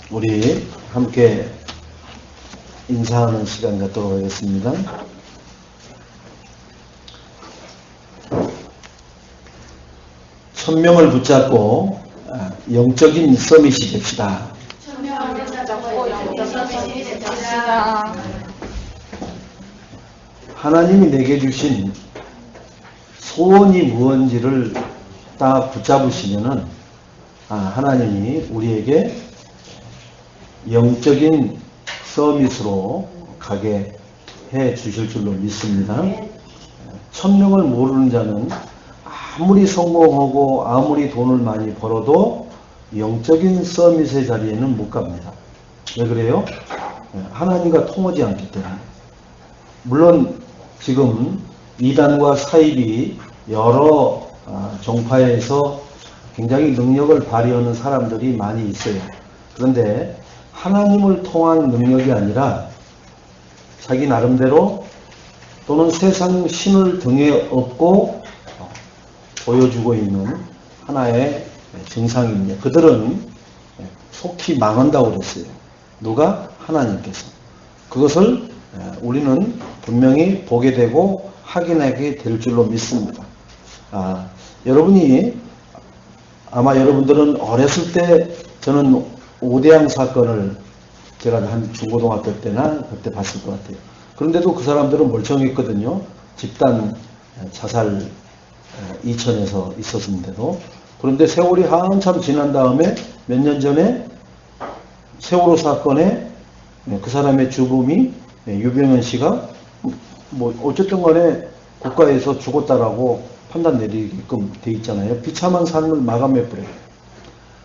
우리 함께 인사하는 시간 갖도록 하겠습니다. 천명을 붙잡고 영적인 서밋이 됩시다. 천명을 붙잡고 영적인 서밋이 됩시다. 하나님이 내게 주신 소원이 무언지를 딱 붙잡으시면은 하나님이 우리에게 영적인 서밋으로 가게 해 주실 줄로 믿습니다. 천명을 모르는 자는 아무리 성공하고 아무리 돈을 많이 벌어도 영적인 서밋의 자리에는 못 갑니다. 왜 그래요? 하나님과 통하지 않기 때문에. 물론 지금 이단과 사입이 여러 종파에서 굉장히 능력을 발휘하는 사람들이 많이 있어요. 그런데 하나님을 통한 능력이 아니라 자기 나름대로 또는 세상 신을 등에 업고 보여주고 있는 하나의 증상입니다. 그들은 속히 망한다고 그랬어요. 누가? 하나님께서. 그것을 우리는 분명히 보게 되고 확인하게 될 줄로 믿습니다. 여러분이 아마 여러분들은 어렸을 때 저는 오대양 사건을 제가 한 중고등학교 때나 그때 봤을 것 같아요. 그런데도 그 사람들은 멀쩡했거든요. 집단 자살 이천에서 있었는데도. 그런데 세월이 한참 지난 다음에 몇 년 전에 세월호 사건에 그 사람의 주범이 유병현 씨가 뭐 어쨌든 간에 국가에서 죽었다라고 판단 내리게끔 돼 있잖아요. 비참한 삶을 마감해버려요.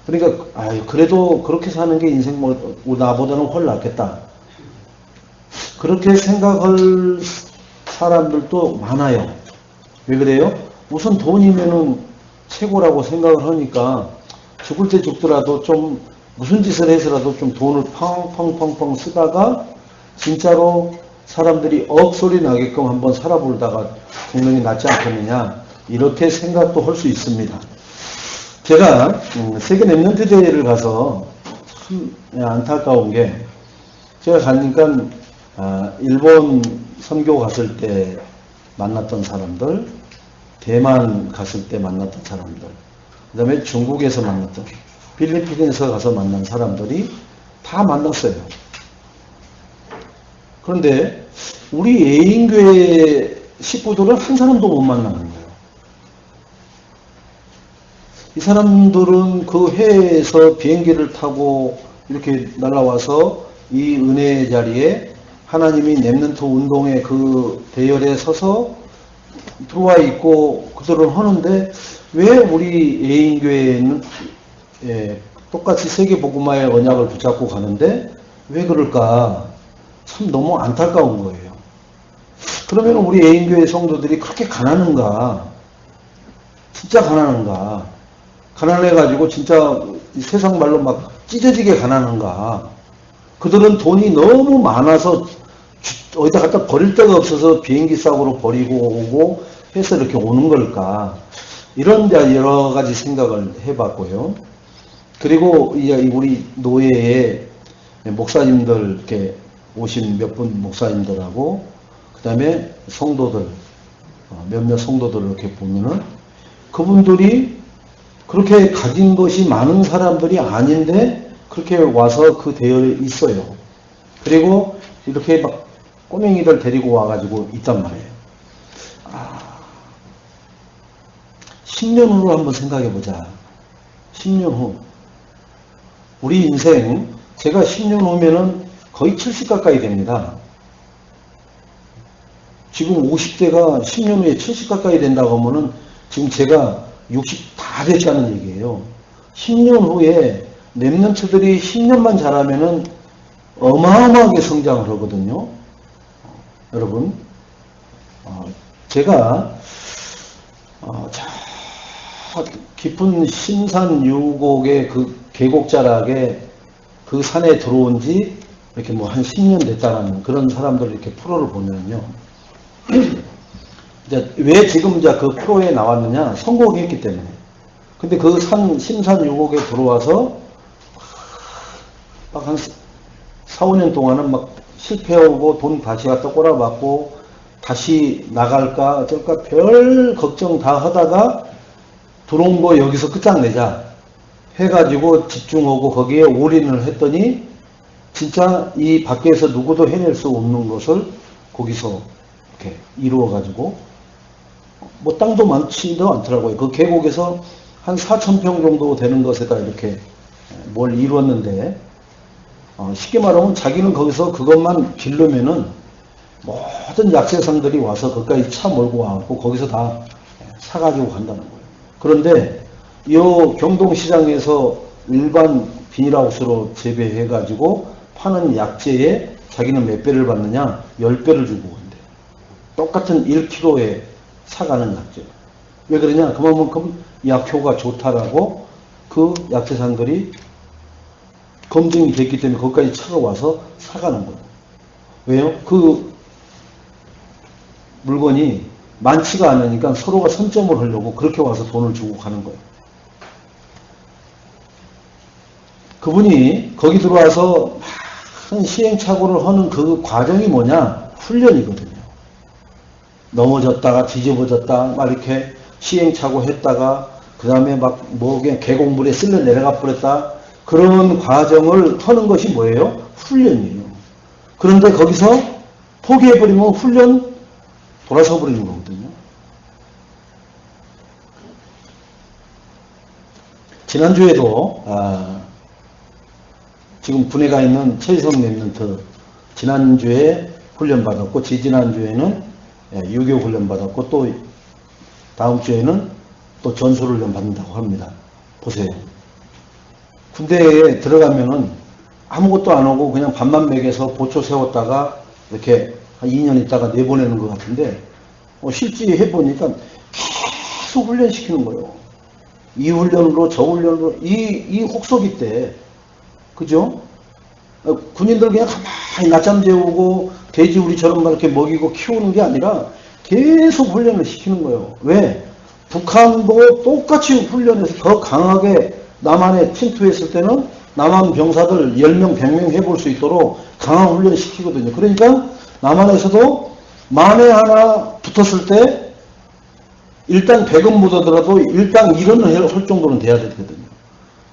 그러니까 그래도 그렇게 사는 게 인생 나보다는 훨 낫겠다. 그렇게 생각할 사람들도 많아요. 왜 그래요? 우선 돈이면은 최고라고 생각을 하니까 죽을 때 죽더라도 좀 무슨 짓을 해서라도 좀 돈을 펑펑펑펑 쓰다가 진짜로 사람들이 억소리 나게끔 한번 살아보다가 죽는 게 낫지 않겠느냐, 이렇게 생각도 할 수 있습니다. 제가 세계 랩런트 대회를 가서 참 안타까운 게, 제가 가니까 일본 선교 갔을 때 만났던 사람들, 대만 갔을 때 만났던 사람들, 그 다음에 중국에서 만났던, 필리핀에서 가서 만난 사람들이 다 만났어요. 그런데 우리 애인교회 식구들은 한 사람도 못 만나는 거예요. 이 사람들은 그 해에서 비행기를 타고 이렇게 날아와서 이 은혜의 자리에 하나님이 랩런트 운동의 그 대열에 서서 들어와 있고 그들은 하는데, 왜 우리 애인교회는 똑같이 세계복음화의 언약을 붙잡고 가는데 왜 그럴까? 참 너무 안타까운 거예요. 그러면 우리 애인교회 성도들이 그렇게 가난한가? 진짜 가난한가? 가난해가지고 진짜 세상 말로 막 찢어지게 가난한가? 그들은 돈이 너무 많아서 어디다 갖다 버릴 데가 없어서 비행기 싸구로 버리고 오고 해서 이렇게 오는 걸까? 이런 여러 가지 생각을 해봤고요. 그리고 우리 노예의 목사님들, 이렇게 오신 몇 분 목사님들하고 그 다음에 성도들, 몇몇 성도들 이렇게 보면은 그분들이 그렇게 가진 것이 많은 사람들이 아닌데 그렇게 와서 그 대열에 있어요. 그리고 이렇게 막 꼬맹이들 데리고 와가지고 있단 말이에요. 10년 후로 한번 생각해보자. 10년 후. 우리 인생, 제가 10년 후면은 거의 70 가까이 됩니다. 지금 50대가 10년 후에 70 가까이 된다고 하면은 지금 제가 60 다 됐다는 얘기예요. 10년 후에 랩런트들이 10년만 자라면은 어마어마하게 성장을 하거든요. 여러분, 제가 저 깊은 신산 유곡의 그 계곡자락에 그 산에 들어온 지 이렇게 뭐 한 10년 됐다는 그런 사람들 이렇게 프로를 보면요. 이제 왜 지금 이제 그 프로에 나왔느냐? 성공했기 때문에. 근데 그 신산 유곡에 들어와서 막 한 4, 5년 동안은 막 실패하고 돈 다시 갖다 꼬라박고 다시 나갈까 어쩔까 별 걱정 다 하다가 들어온 거 여기서 끝장내자 해가지고 집중하고 거기에 올인을 했더니 진짜 이 밖에서 누구도 해낼 수 없는 것을 거기서 이렇게 이루어가지고 뭐 땅도 많지도 않더라고요. 그 계곡에서 한 4,000평 정도 되는 것에다 이렇게 뭘 이루었는데 쉽게 말하면 자기는 거기서 그것만 기르면은 모든 약세상들이 와서 거기까지 차 몰고 와갖고 거기서 다 사가지고 간다는 거예요. 그런데 이 경동시장에서 일반 비닐하우스로 재배해가지고 파는 약재에 자기는 몇 배를 받느냐? 10배를 주고 간대요. 똑같은 1kg에 사가는 약재. 왜 그러냐? 그만큼 약효가 좋다라고 그 약재상들이 검증이 됐기 때문에 거기까지 차가 와서 사가는 거예요. 왜요? 그 물건이 많지가 않으니까 서로가 선점을 하려고 그렇게 와서 돈을 주고 가는 거예요. 그분이 거기 들어와서 막 시행착오를 하는 그 과정이 뭐냐? 훈련이거든요. 넘어졌다가 뒤집어졌다 막 이렇게 시행착오 했다가 그 다음에 막 뭐 그냥 계곡물에 쓸려 내려가 버렸다 그런 과정을 하는 것이 뭐예요? 훈련이에요. 그런데 거기서 포기해버리면 훈련 돌아서 버리는 거거든요. 지난주에도 지금 군에 가 있는 최희성 랩런트 지난주에 훈련받았고 지지난주에는 유교 훈련받았고 또 다음 주에는 또 전술훈련 받는다고 합니다. 보세요. 군대에 들어가면은 아무것도 안 하고 그냥 밥만 먹여서 보초 세웠다가 이렇게 한 2년 있다가 내보내는 것 같은데 실제 해보니까 계속 훈련시키는 거예요. 이 훈련으로 저 훈련으로 이 혹서기 때 그죠? 군인들 그냥 가만히 낮잠 재우고 돼지 우리처럼 이렇게 먹이고 키우는 게 아니라 계속 훈련을 시키는 거예요. 왜? 북한도 똑같이 훈련해서 더 강하게 남한에 침투했을 때는 남한 병사들 10명, 100명 해볼 수 있도록 강한 훈련을 시키거든요. 그러니까 남한에서도 만에 하나 붙었을 때 일단 100은 못 하더라도 일단 1은 할 정도는 돼야 되거든요.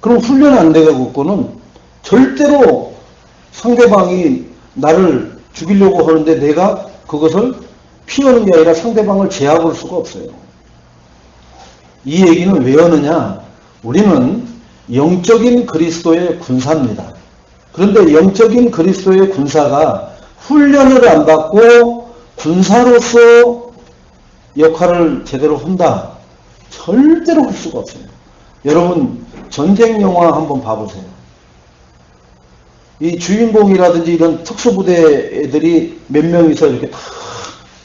그럼 훈련 안 돼가지고는 절대로 상대방이 나를 죽이려고 하는데 내가 그것을 피하는 게 아니라 상대방을 제압할 수가 없어요. 이 얘기는 왜 하느냐? 우리는 영적인 그리스도의 군사입니다. 그런데 영적인 그리스도의 군사가 훈련을 안 받고 군사로서 역할을 제대로 한다? 절대로 할 수가 없어요. 여러분 전쟁 영화 한번 봐보세요. 이 주인공이라든지 이런 특수부대 애들이 몇 명이서 이렇게 다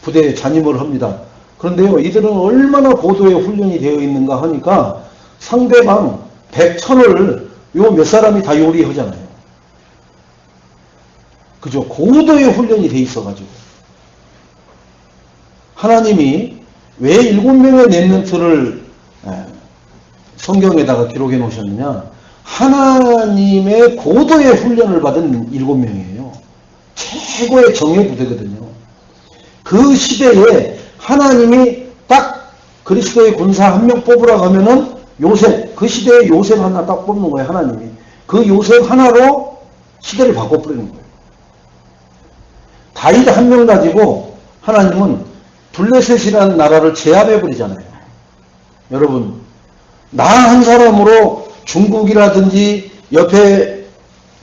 부대에 잔임을 합니다. 그런데요, 이들은 얼마나 고도의 훈련이 되어 있는가 하니까 상대방 100, 1000을 요 몇 사람이 다 요리하잖아요. 그죠? 고도의 훈련이 돼 있어가지고. 하나님이 왜 7명의 렘넌트를 성경에다가 기록해 놓으셨느냐? 하나님의 고도의 훈련을 받은 7명이에요. 최고의 정예 부대거든요. 그 시대에 하나님이 딱 그리스도의 군사 한 명 뽑으라고 하면은 요셉, 그 시대에 요셉 하나 딱 뽑는 거예요, 하나님이. 그 요셉 하나로 시대를 바꿔버리는 거예요. 다윗 한 명 가지고 하나님은 블레셋이라는 나라를 제압해버리잖아요. 여러분, 나 한 사람으로 중국이라든지 옆에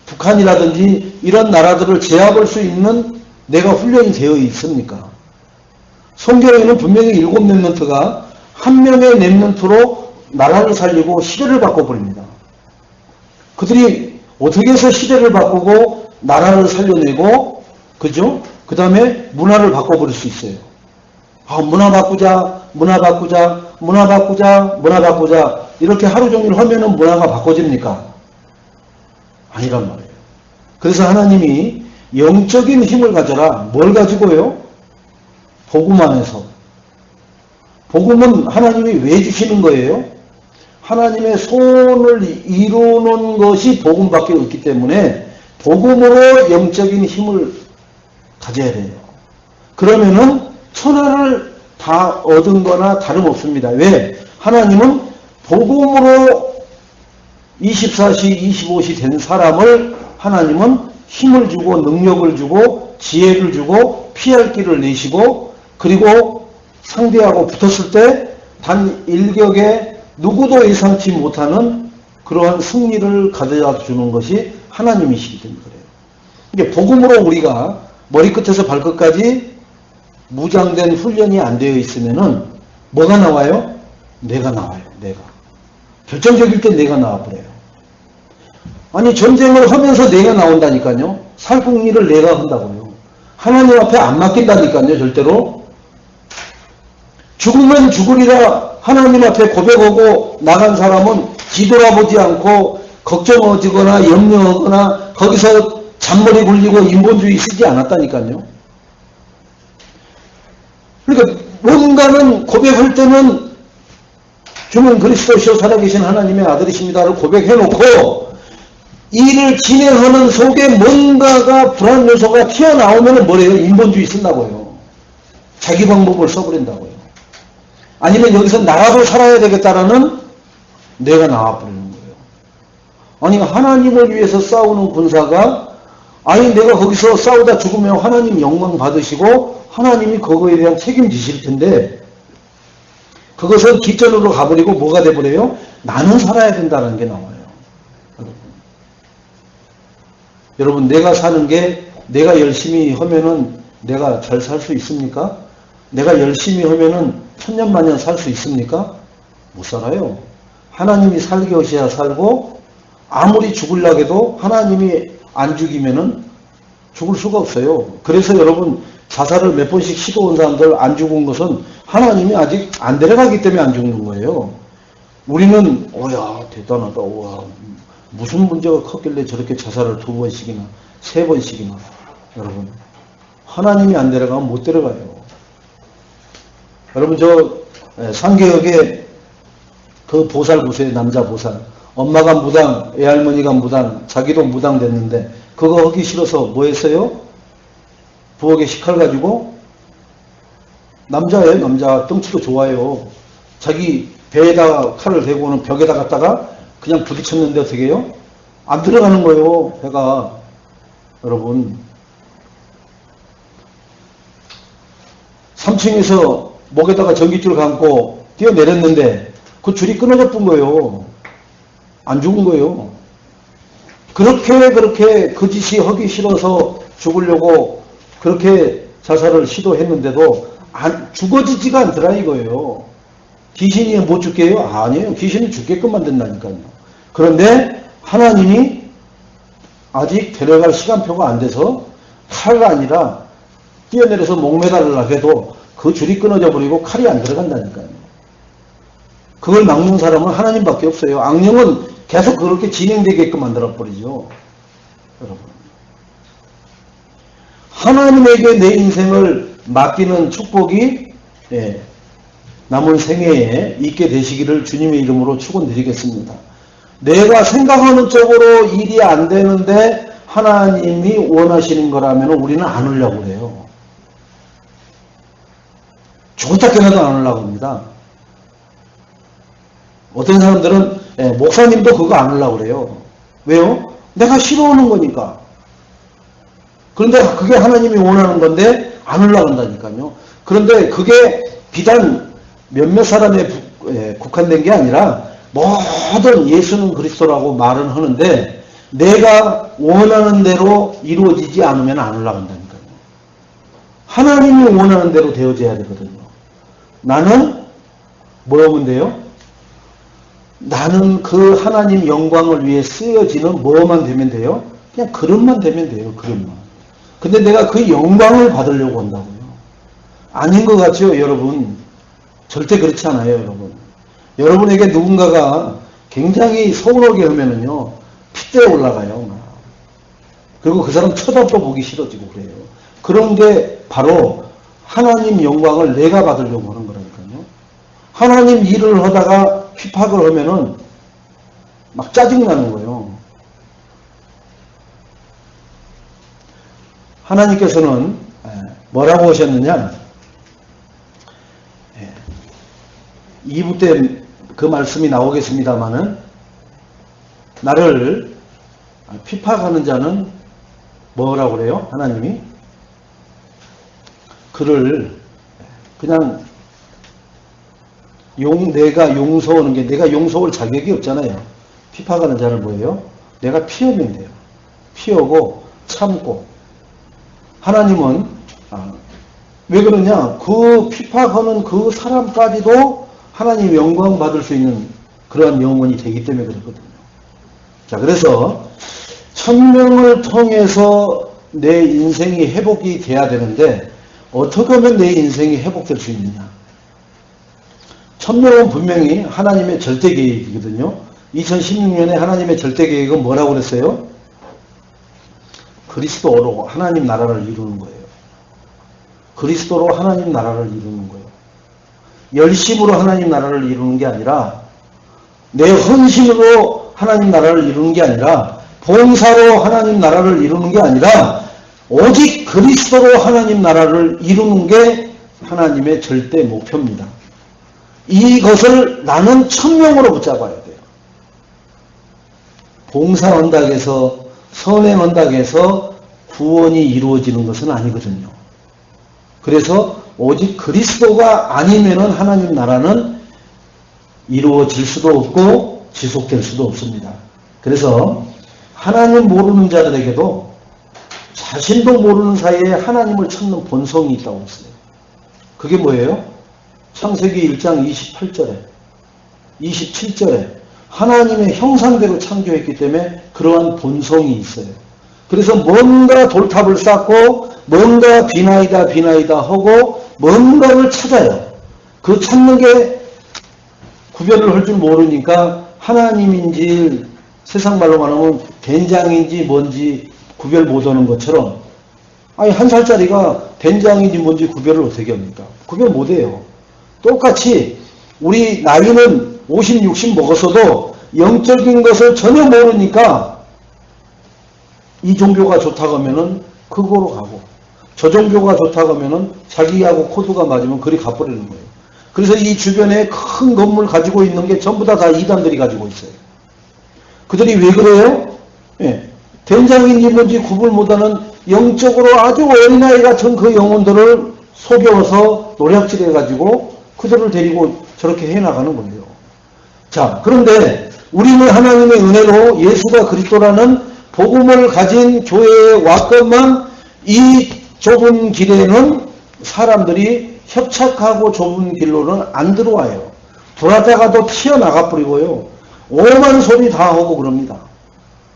북한이라든지 이런 나라들을 제압할 수 있는 내가 훈련이 되어 있습니까? 성경에는 분명히 7 렘넌트가 한 명의 렘넌트로 나라를 살리고 시대를 바꿔버립니다. 그들이 어떻게 해서 시대를 바꾸고 나라를 살려내고 그죠? 그 다음에 문화를 바꿔버릴 수 있어요. 문화 바꾸자, 문화 바꾸자, 문화 바꾸자, 문화 바꾸자 이렇게 하루 종일 하면은 문화가 바꿔집니까? 아니란 말이에요. 그래서 하나님이 영적인 힘을 가져라. 뭘 가지고요? 복음 안에서. 복음은 하나님이 왜 주시는 거예요? 하나님의 소원을 이루는 것이 복음밖에 없기 때문에 복음으로 영적인 힘을 가져야 돼요. 그러면은 천하를 다 얻은 거나 다름없습니다. 왜? 하나님은 복음으로 24시, 25시 된 사람을 하나님은 힘을 주고 능력을 주고 지혜를 주고 피할 길을 내시고 그리고 상대하고 붙었을 때 단 일격에 누구도 예상치 못하는 그러한 승리를 가져다 주는 것이 하나님이시기 때문에 그래요. 이게 복음으로 우리가 머리끝에서 발끝까지 무장된 훈련이 안 되어 있으면은 뭐가 나와요? 내가 나와요. 내가. 결정적일 때 내가 나와버려요. 아니 전쟁을 하면서 내가 나온다니까요. 살궁리를 내가 한다고요. 하나님 앞에 안 맡긴다니까요. 절대로. 죽으면 죽으리라 하나님 앞에 고백하고 나간 사람은 뒤돌아보지 않고 걱정하거나 염려하거나 거기서 잔머리 굴리고 인본주의 쓰지 않았다니까요. 그러니까 뭔가는 고백할 때는 주는 그리스도시요 살아계신 하나님의 아들이십니다를 고백해놓고 일을 진행하는 속에 뭔가가 불안 요소가 튀어나오면 뭐래요? 인본주의 쓴다고요. 자기 방법을 써버린다고요. 아니면 여기서 나라도 살아야 되겠다라는 내가 나와버리는 거예요. 아니 하나님을 위해서 싸우는 군사가 아니 내가 거기서 싸우다 죽으면 하나님 영광 받으시고 하나님이 그거에 대한 책임지실 텐데 그것은 뒷전으로 가버리고 뭐가 돼버려요? 나는 살아야 된다는 게 나와요. 여러분 내가 사는 게 내가 열심히 하면은 내가 잘 살 수 있습니까? 내가 열심히 하면은 천년만년 살 수 있습니까? 못 살아요. 하나님이 살게 하셔야 살고 아무리 죽으려고 해도 하나님이 안 죽이면은 죽을 수가 없어요. 그래서 여러분 자살을 몇 번씩 시도한 사람들 안 죽은 것은 하나님이 아직 안 데려가기 때문에 안 죽는 거예요. 우리는 오야 대단하다. 우와 무슨 문제가 컸길래 저렇게 자살을 2번씩이나 3번씩이나 여러분 하나님이 안 데려가면 못 데려가요. 여러분 저 상계역에 그 보살 보세요. 남자 보살. 엄마가 무당, 애할머니가 무당, 자기도 무당 됐는데 그거 하기 싫어서 뭐 했어요? 부엌에 식칼 가지고 남자예요. 남자 덩치도 좋아요. 자기 배에다가 칼을 대고는 벽에다 갖다가 그냥 부딪혔는데 어떻게 해요? 안 들어가는 거예요. 배가. 여러분 3층에서 목에다가 전기줄 감고 뛰어내렸는데 그 줄이 끊어져 본 거예요. 안 죽은 거예요. 그렇게 그 짓이 하기 싫어서 죽으려고 그렇게 자살을 시도했는데도 죽어지지가 않더라 이거예요. 귀신이 못 죽게 해요? 아니에요. 귀신은 죽게끔 만든다니까요. 그런데 하나님이 아직 데려갈 시간표가 안 돼서 칼가 아니라 뛰어내려서 목 매달으려고 해도 그 줄이 끊어져 버리고 칼이 안 들어간다니까요. 그걸 막는 사람은 하나님밖에 없어요. 악령은 계속 그렇게 진행되게끔 만들어 버리죠. 여러분. 하나님에게 내 인생을 맡기는 축복이 남은 생애에 있게 되시기를 주님의 이름으로 축원드리겠습니다. 내가 생각하는 쪽으로 일이 안 되는데 하나님이 원하시는 거라면 우리는 안 하려고 그래요. 죽었다 깨나도 안 하려고 합니다. 어떤 사람들은 목사님도 그거 안 하려고 그래요. 왜요? 내가 싫어하는 거니까. 그런데 그게 하나님이 원하는 건데 안 하려고 한다니까요. 그런데 그게 비단 몇몇 사람에 국한된 게 아니라 모든 예수는 그리스도라고 말은 하는데 내가 원하는 대로 이루어지지 않으면 안 하려고 한다니까요. 하나님이 원하는 대로 되어져야 되거든요. 나는 뭐 하면 돼요? 나는 그 하나님 영광을 위해 쓰여지는 뭐만 되면 돼요? 그냥 그릇만 되면 돼요. 그릇만. 근데 내가 그 영광을 받으려고 한다고요. 아닌 것 같죠, 여러분? 절대 그렇지 않아요, 여러분. 여러분에게 누군가가 굉장히 서운하게 하면은요, 핏대에 올라가요. 막. 그리고 그 사람 쳐다도 보기 싫어지고 그래요. 그런 게 바로 하나님 영광을 내가 받으려고 하는 거라니까요. 하나님 일을 하다가 핍박을 하면은 막 짜증나는 거예요. 하나님께서는 뭐라고 하셨느냐? 2부 때 그 말씀이 나오겠습니다마는 나를 핍박하는 자는 뭐라고 그래요? 하나님이 그를 그냥 내가 용서하는 게 내가 용서할 자격이 없잖아요. 핍박하는 자는 뭐예요? 내가 피하면 돼요. 피하고 참고. 하나님은 왜 그러냐? 그 핍박하는 그 사람까지도 하나님 영광 받을 수 있는 그러한 영혼이 되기 때문에 그렇거든요. 자, 그래서 천명을 통해서 내 인생이 회복이 돼야 되는데 어떻게 하면 내 인생이 회복될 수 있느냐? 천명은 분명히 하나님의 절대 계획이거든요. 2016년에 하나님의 절대 계획은 뭐라고 그랬어요? 그리스도로 하나님 나라를 이루는 거예요. 그리스도로 하나님 나라를 이루는 거예요. 열심으로 하나님 나라를 이루는 게 아니라 내 헌신으로 하나님 나라를 이루는 게 아니라 봉사로 하나님 나라를 이루는 게 아니라 오직 그리스도로 하나님 나라를 이루는 게 하나님의 절대 목표입니다. 이것을 나는 천명으로 붙잡아야 돼요. 봉사 언덕에서 선행 언덕에서 구원이 이루어지는 것은 아니거든요. 그래서 오직 그리스도가 아니면은 하나님 나라는 이루어질 수도 없고 지속될 수도 없습니다. 그래서 하나님 모르는 자들에게도 자신도 모르는 사이에 하나님을 찾는 본성이 있다고 했어요. 그게 뭐예요? 창세기 1장 28절에 27절에 하나님의 형상대로 창조했기 때문에 그러한 본성이 있어요. 그래서 뭔가 돌탑을 쌓고 뭔가 비나이다 하고 뭔가를 찾아요. 그 찾는 게 구별을 할 줄 모르니까 하나님인지 세상 말로 말하면 된장인지 뭔지 구별 못하는 것처럼 아니 1살짜리가 된장인지 뭔지 구별을 어떻게 합니까? 구별 못해요. 똑같이 우리 나이는 50, 60 먹었어도 영적인 것을 전혀 모르니까 이 종교가 좋다고 하면은 그거로 가고 저 종교가 좋다고 하면은 자기하고 코드가 맞으면 그리 가버리는 거예요. 그래서 이 주변에 큰 건물 가지고 있는 게 전부 다 이단들이 가지고 있어요. 그들이 왜 그래요? 된장인지 뭔지 구분 못하는 영적으로 아주 어린아이 같은 그 영혼들을 속여서 노략질해가지고 그들을 데리고 저렇게 해나가는 거예요. 자, 그런데 우리는 하나님의 은혜로 예수가 그리스도라는 복음을 가진 교회에 왔건만 이 좁은 길에는 사람들이 협착하고 좁은 길로는 안 들어와요. 들어왔다가도 튀어나가 버리고요. 오만 소리 다 하고 그럽니다.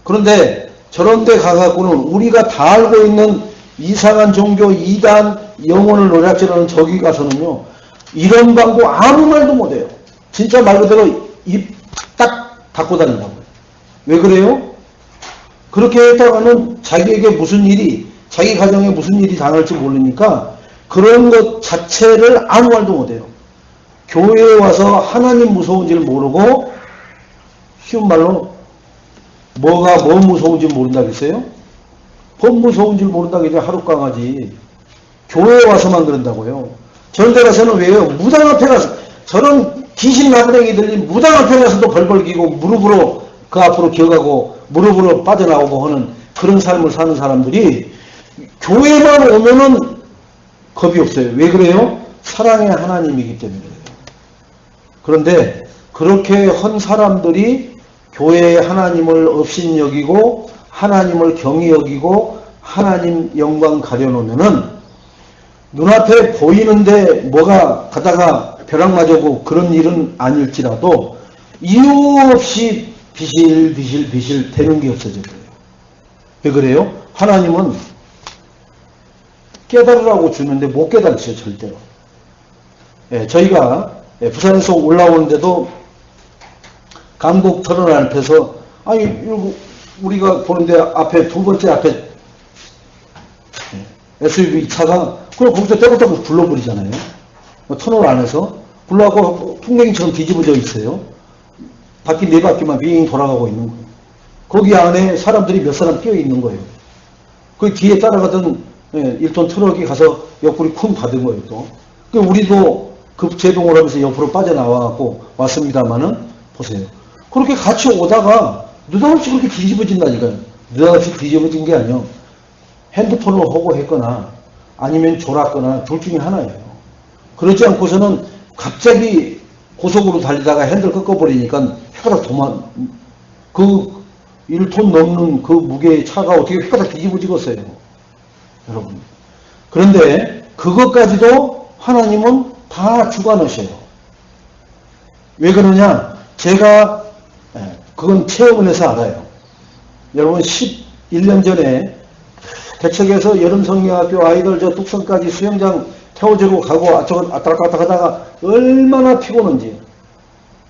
그런데 저런 데 가갖고는 우리가 다 알고 있는 이상한 종교, 이단, 영혼을 노략질하는 저기 가서는요. 이런 방법 아무 말도 못해요. 진짜 말 그대로 입 딱 닫고 다닌다고요. 왜 그래요? 그렇게 했다가는 자기에게 무슨 일이, 자기 가정에 무슨 일이 당할지 모르니까 그런 것 자체를 아무 말도 못해요. 교회에 와서 하나님 무서운지를 모르고 쉬운 말로 뭐가 뭐 무서운지 모른다겠어요? 법 무서운지를 모른다겠죠. 하루 강아지. 교회에 와서만 그런다고요. 저런 데 가서는 왜요? 무당 앞에 가서 저런 귀신 나부랭이들이 무당 앞에 가서도 벌벌 기고 무릎으로 그 앞으로 기어가고 무릎으로 빠져나오고 하는 그런 삶을 사는 사람들이 교회만 오면은 겁이 없어요. 왜 그래요? 사랑의 하나님이기 때문에 그래요. 그런데 그렇게 헌 사람들이 교회의 하나님을 업신여기고 하나님을 경히 여기고 하나님 영광 가려놓으면은 눈앞에 보이는데 뭐가 가다가 벼락 맞아고 그런 일은 아닐지라도 이유 없이 비실 되는 게 없어져 버려요. 왜 그래요? 하나님은 깨달으라고 주는데 못 깨달으세요, 절대로. 저희가 부산에서 올라오는데도 강북 터널 앞에서 아니 우리가 보는데 앞에 두 번째 앞에 SUV 차가 그냥 거기서 떼고떼고 불러버리잖아요. 터널 안에서 불러가고 풍뎅이처럼 뒤집어져 있어요. 바퀴 네 바퀴만 빙 돌아가고 있는 거예요. 거기 안에 사람들이 몇 사람 끼어 있는 거예요. 그 뒤에 따라가던 예, 1톤 트럭이 가서 옆구리 쿵 받은 거예요, 또. 우리도 급제동을 하면서 옆으로 빠져나와갖고 왔습니다만은, 보세요. 그렇게 같이 오다가, 느닷없이 그렇게 뒤집어진다니까요. 느닷없이 뒤집어진 게 아니요. 핸드폰을 호구했거나, 아니면 졸았거나, 둘 중에 하나예요. 그렇지 않고서는 갑자기 고속으로 달리다가 핸들 꺾어버리니까 휘바닥 그 1톤 넘는 그 무게의 차가 어떻게 휘바닥 뒤집어지겠어요. 여러분. 그런데 그것까지도 하나님은 다 주관하셔요. 왜 그러냐? 제가 그건 체험을 해서 알아요. 여러분 11년 전에 대척에서 여름성경학교 아이들 저 뚝섬까지 수영장 태워주고 가고 아따갔다 하다가 얼마나 피곤한지.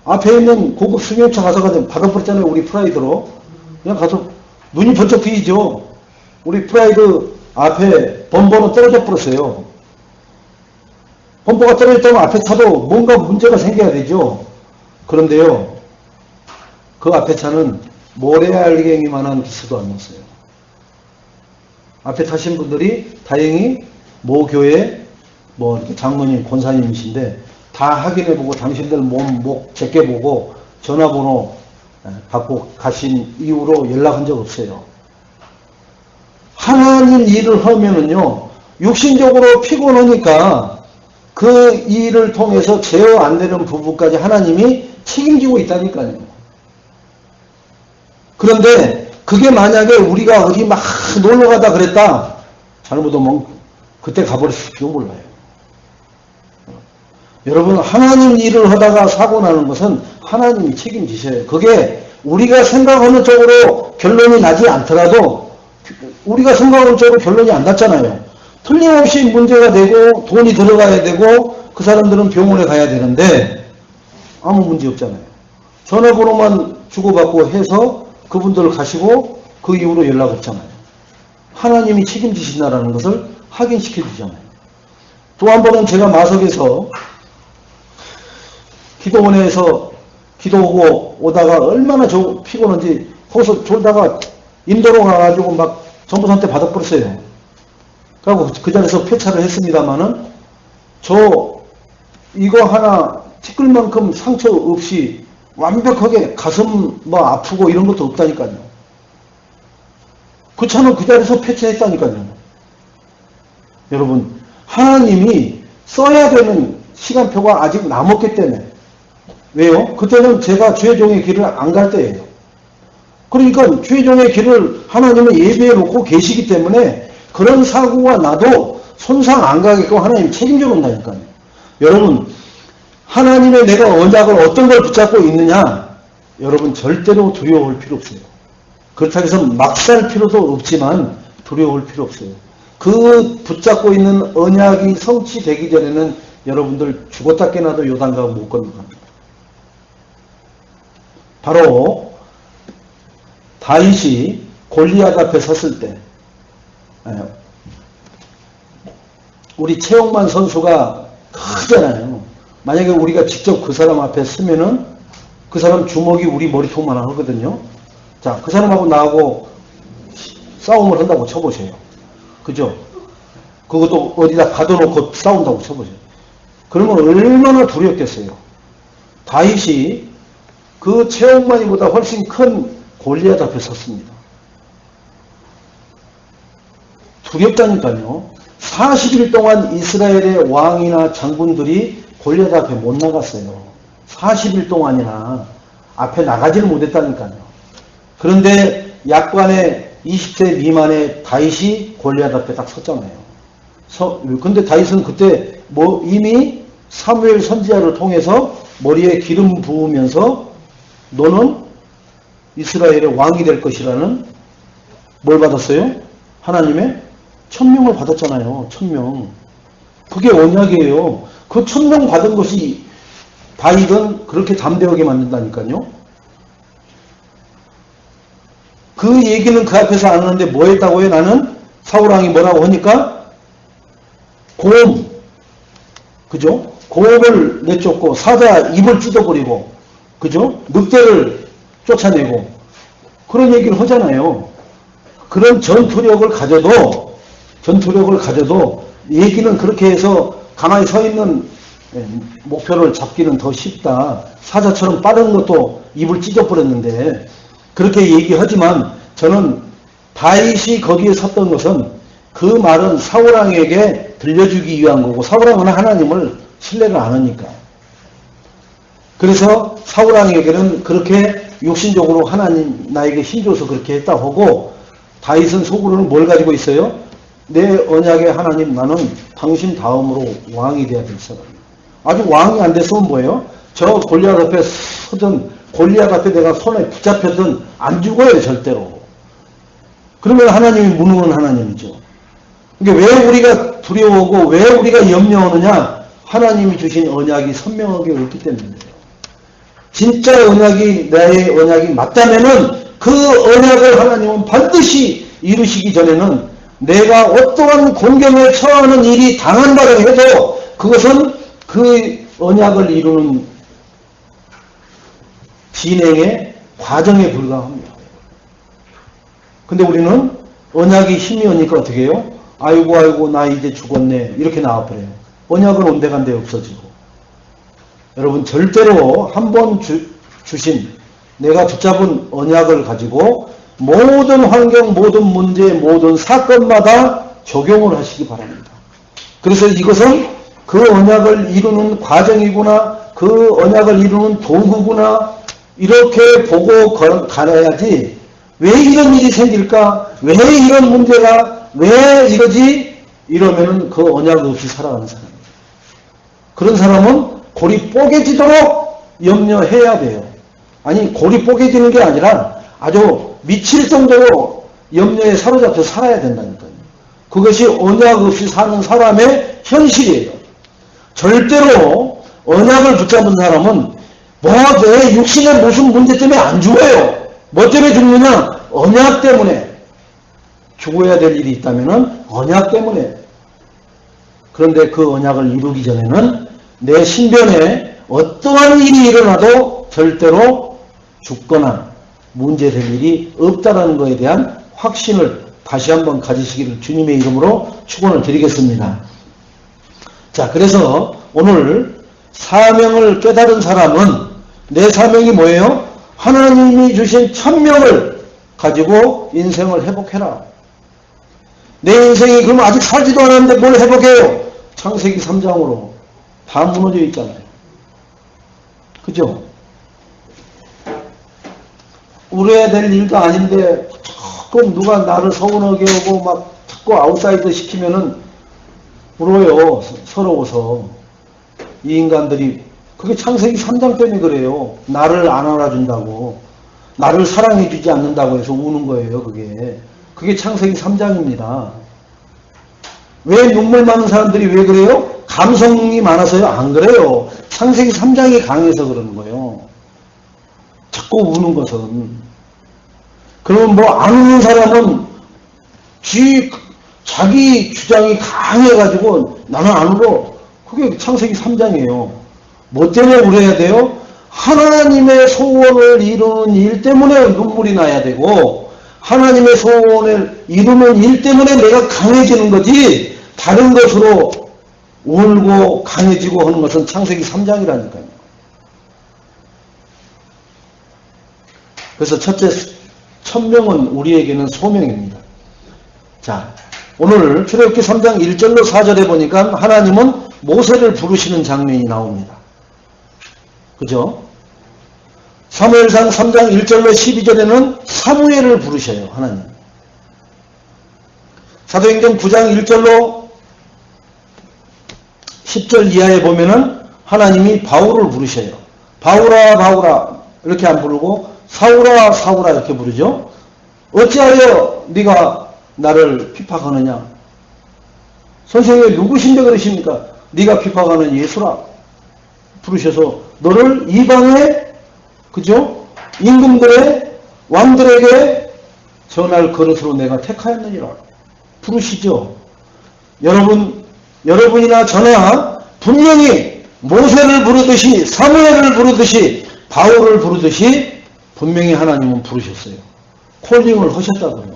앞에 있는 고급 승용차 가서 박아버렸잖아요. 우리 프라이드로. 그냥 가서 눈이 번쩍 뜨이죠. 우리 프라이드 앞에 범버는 떨어져 버렸어요. 범버가 떨어졌다면 앞에 차도 뭔가 문제가 생겨야 되죠. 그런데요. 그 앞에 차는 모래알갱이만한 기스도 안 났어요. 앞에 타신 분들이 다행히 모 교회 뭐 이렇게 장로님, 권사님이신데 다 확인해보고 당신들 몸, 목 제껴보고 전화번호 받고 가신 이후로 연락한 적 없어요. 하나님 일을 하면은요, 육신적으로 피곤하니까 그 일을 통해서 제어 안 되는 부분까지 하나님이 책임지고 있다니까요. 그런데 그게 만약에 우리가 어디 막 놀러 가다 그랬다, 잘못하면 그때 가버렸을지도 몰라요. 여러분, 하나님 일을 하다가 사고 나는 것은 하나님이 책임지셔요. 그게 우리가 생각하는 쪽으로 결론이 나지 않더라도 우리가 생각하는 쪽으로 결론이 안 났잖아요. 틀림없이 문제가 되고 돈이 들어가야 되고 그 사람들은 병원에 가야 되는데 아무 문제 없잖아요. 전화번호만 주고받고 해서 그분들 가시고 그 이후로 연락 없잖아요. 하나님이 책임지신다라는 것을 확인시켜 주잖아요. 또 한 번은 제가 마석에서 기도원에서 기도하고 오다가 얼마나 피곤한지 거기서 졸다가 인도로 가가지고 막 전부선때 받아버렸어요. 그리고 그 자리에서 폐차를 했습니다마는 이거 하나 티끌 만큼 상처 없이 완벽하게 가슴 뭐 아프고 이런 것도 없다니까요. 그 차는 그 자리에서 폐차했다니까요. 여러분, 하나님이 써야 되는 시간표가 아직 남았기 때문에. 왜요? 그때는 제가 주의종의 길을 안 갈 때예요. 그러니까 주의종의 길을 하나님은 예배해 놓고 계시기 때문에 그런 사고가 나도 손상 안 가게끔 하나님 책임져 놓는다니까요. 여러분, 하나님의 내가 언약을 어떤 걸 붙잡고 있느냐? 여러분 절대로 두려워할 필요 없어요. 그렇다고 해서 막 살 필요도 없지만 두려워할 필요 없어요. 그 붙잡고 있는 언약이 성취되기 전에는 여러분들 죽었다 깨나도 요단강 못 건너갑니다. 바로 다윗이 골리앗 앞에 섰을 때 우리 최용만 선수가 크잖아요. 만약에 우리가 직접 그 사람 앞에 서면은 그 사람 주먹이 우리 머리통만 하거든요. 자, 그 사람하고 나하고 싸움을 한다고 쳐보세요. 그죠? 그것도 어디다 가둬놓고 싸운다고 쳐보세요. 그러면 얼마나 두렵겠어요. 다윗이 그 최홍만이보다 훨씬 큰 골리앗 앞에 섰습니다. 두렵다니까요. 40일 동안 이스라엘의 왕이나 장군들이 골리앗 앞에 못 나갔어요. 40일 동안이나 앞에 나가지를 못했다니까요. 그런데 약관의 20세 미만의 다윗이 골리앗 앞에 딱 섰잖아요. 근데 다윗은 그때 이미 사무엘 선지자를 통해서 머리에 기름 부으면서 너는 이스라엘의 왕이 될 것이라는 뭘 받았어요? 하나님의 천명을 받았잖아요. 천명. 그게 언약이에요. 그 천명 받은 것이 다윗은 그렇게 담대하게 만든다니까요. 그 얘기는 그 앞에서 안 하는데 뭐 했다고요? 나는 사울왕이 뭐라고 하니까 고음, 그죠? 고음을 내쫓고 사자 입을 찢어버리고, 그죠? 늑대를 쫓아내고 그런 얘기를 하잖아요. 그런 전투력을 가져도 전투력을 가져도 얘기는 그렇게 해서 가만히 서 있는 목표를 잡기는 더 쉽다. 사자처럼 빠른 것도 입을 찢어버렸는데 그렇게 얘기하지만 저는 다윗이 거기에 섰던 것은 그 말은 사울왕에게 들려주기 위한 거고 사울왕은 하나님을 신뢰를 안 하니까. 그래서 사울왕에게는 그렇게 육신적으로 하나님 나에게 힘줘서 그렇게 했다 하고 다윗은 속으로는 뭘 가지고 있어요? 내 언약의 하나님 나는 당신 다음으로 왕이 돼야 될 사람. 아직 왕이 안 됐으면 뭐예요? 저 골리앗 앞에 서든 골리앗 앞에 내가 손에 붙잡혔든 안 죽어요 절대로. 그러면 하나님이 무능한 하나님이죠. 그러니까 왜 우리가 두려워하고 왜 우리가 염려하느냐? 하나님이 주신 언약이 선명하게 없기 때문이에요. 진짜 언약이 나의 언약이 맞다면은 그 언약을 하나님은 반드시 이루시기 전에는 내가 어떠한 공경에 처하는 일이 당한다고 해도 그것은 그 언약을 이루는 진행의 과정에 불과합니다. 근데 우리는 언약이 힘이 오니까 어떻게 해요? 아이고 나 이제 죽었네 이렇게 나와버려요. 언약은 온데간데 없어지고. 여러분 절대로 한 번 주신 내가 붙잡은 언약을 가지고 모든 환경, 모든 문제, 모든 사건마다 적용을 하시기 바랍니다. 그래서 이것은 그 언약을 이루는 과정이구나, 그 언약을 이루는 도구구나 이렇게 보고 가야지 왜 이런 일이 생길까? 왜 이런 문제가? 왜 이러지? 이러면은 그 언약 없이 살아가는 사람이에요. 그런 사람은 골이 뽀개지도록 염려해야 돼요. 아니 골이 뽀개지는 게 아니라 아주 미칠 정도로 염려에 사로잡혀 살아야 된다니까요. 그것이 언약 없이 사는 사람의 현실이에요. 절대로 언약을 붙잡은 사람은 뭐 내 육신의 무슨 문제 때문에 안 죽어요. 뭐 때문에 죽느냐? 언약 때문에. 죽어야 될 일이 있다면 언약 때문에. 그런데 그 언약을 이루기 전에는 내 신변에 어떠한 일이 일어나도 절대로 죽거나 문제될 일이 없다는 것에 대한 확신을 다시 한번 가지시기를 주님의 이름으로 축원을 드리겠습니다. 자, 그래서 오늘 사명을 깨달은 사람은 내 사명이 뭐예요? 하나님이 주신 천명을 가지고 인생을 회복해라. 내 인생이 그럼 아직 살지도 않았는데 뭘 회복해요? 창세기 3장으로 다 무너져 있잖아요. 그죠? 울어야 될 일도 아닌데 자꾸 누가 나를 서운하게 하고 막 자꾸 아웃사이더 시키면은 울어요. 서러워서. 이 인간들이 그게 창세기 3장 때문에 그래요. 나를 안 알아준다고. 나를 사랑해주지 않는다고 해서 우는 거예요. 그게 창세기 3장입니다. 왜 눈물 많은 사람들이 왜 그래요? 감성이 많아서요? 안 그래요. 창세기 3장이 강해서 그러는 거예요. 자꾸 우는 것은. 그러면 뭐 안 우는 사람은 자기 주장이 강해가지고 나는 안 울어. 그게 창세기 3장이에요. 뭐 때문에 울어야 돼요? 하나님의 소원을 이루는 일 때문에 눈물이 나야 되고 하나님의 소원을 이루는 일 때문에 내가 강해지는 거지 다른 것으로 울고 강해지고 하는 것은 창세기 3장이라니까요. 그래서 첫째 천명은 우리에게는 소명입니다. 자, 오늘 출애굽기 3장 1절로 4절에 보니까 하나님은 모세를 부르시는 장면이 나옵니다. 그죠? 사무엘상 3장 1절로 12절에는 사무엘을 부르셔요. 하나님. 사도행전 9장 1절로 10절 이하에 보면은 하나님이 바울을 부르셔요. 바울아 바울아 이렇게 안 부르고 사울아 사울아 이렇게 부르죠. 어찌하여 네가 나를 핍박하느냐. 선생님 누구신데 그러십니까? 네가 핍박하는 예수라 부르셔서 너를 이방의 그죠? 임금들의 왕들에게 전할 그릇으로 내가 택하였느니라 부르시죠. 여러분이나 저나 분명히 모세를 부르듯이 사무엘을 부르듯이 바울을 부르듯이 분명히 하나님은 부르셨어요. 콜링을 하셨다고요.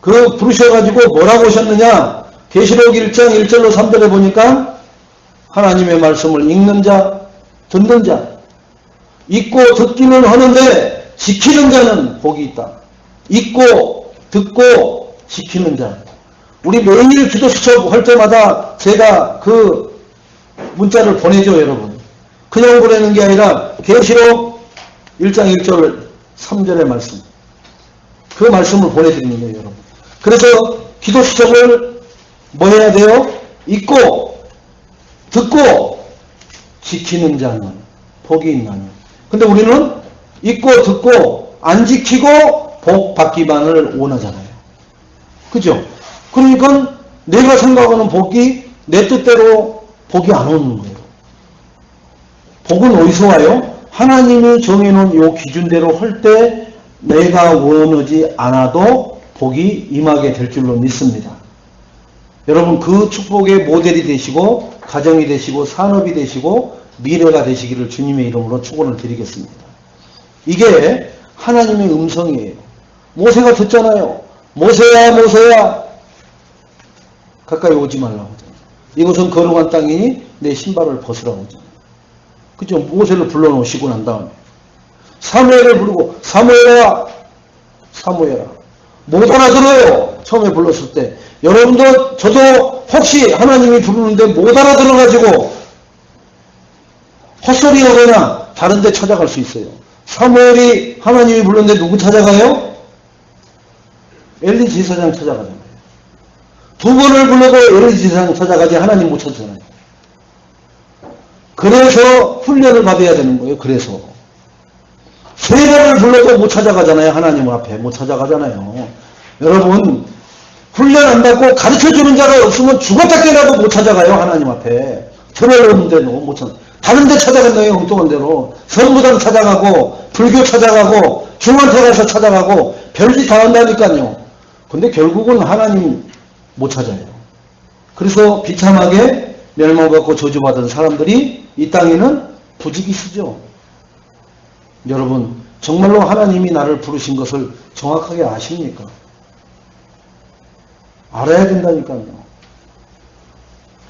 그 부르셔가지고 뭐라고 하셨느냐? 계시록 1장 1절로 3절에 보니까 하나님의 말씀을 읽는 자, 듣는 자, 읽고 듣기는 하는데 지키는 자는 복이 있다. 읽고 듣고 지키는 자. 우리 매일 기도 수첩할 때마다 제가 그 문자를 보내죠, 여러분. 그냥 보내는 게 아니라 계시록 1장 1절 3절의 말씀. 그 말씀을 보내드리는 거예요, 여러분. 그래서 기도 수첩을 뭐 해야 돼요? 읽고 듣고 지키는 자는 복이 있나니. 근데 우리는 읽고 듣고 안 지키고 복 받기만을 원하잖아요. 그죠? 그러니까 내가 생각하는 복이 내 뜻대로 복이 안 오는 거예요. 복은 어디서 와요? 하나님이 정해놓은 요 기준대로 할 때 내가 원하지 않아도 복이 임하게 될 줄로 믿습니다. 여러분 그 축복의 모델이 되시고 가정이 되시고 산업이 되시고 미래가 되시기를 주님의 이름으로 축원을 드리겠습니다. 이게 하나님의 음성이에요. 모세가 듣잖아요. 모세야 모세야 가까이 오지 말라고 하잖아요. 이것은 거룩한 땅이니 내 신발을 벗으라고 하잖아요. 그죠? 모세를 불러놓으시고 난 다음에 사무엘을 부르고 사무엘아 사무엘아 못 알아들어요. 처음에 불렀을 때 여러분도 저도 혹시 하나님이 부르는데 못 알아들어가지고 헛소리 하거나 다른 데 찾아갈 수 있어요. 사무엘이 하나님이 불렀는데 누구 찾아가요? 엘리 제사장 찾아가잖아요. 두 번을 불러도 엘리 제사장 찾아가지 하나님 못 찾잖아요. 그래서 훈련을 받아야 되는 거예요. 그래서 세 번을 불러도 못 찾아가잖아요. 하나님 앞에 못 찾아가잖아요. 여러분 훈련 안 받고 가르쳐주는 자가 없으면 죽었다 깨라도 못 찾아가요. 하나님 앞에 들어오는데도 못 찾아. 다른 데 찾아간다요. 엉뚱한 데로 성부당 찾아가고 불교 찾아가고 중한테 가서 찾아가고 별짓 다 한다니까요. 근데 결국은 하나님 못 찾아요. 그래서 비참하게 멸망받고 저주받은 사람들이 이 땅에는 부지기수죠. 여러분 정말로 하나님이 나를 부르신 것을 정확하게 아십니까? 알아야 된다니까요.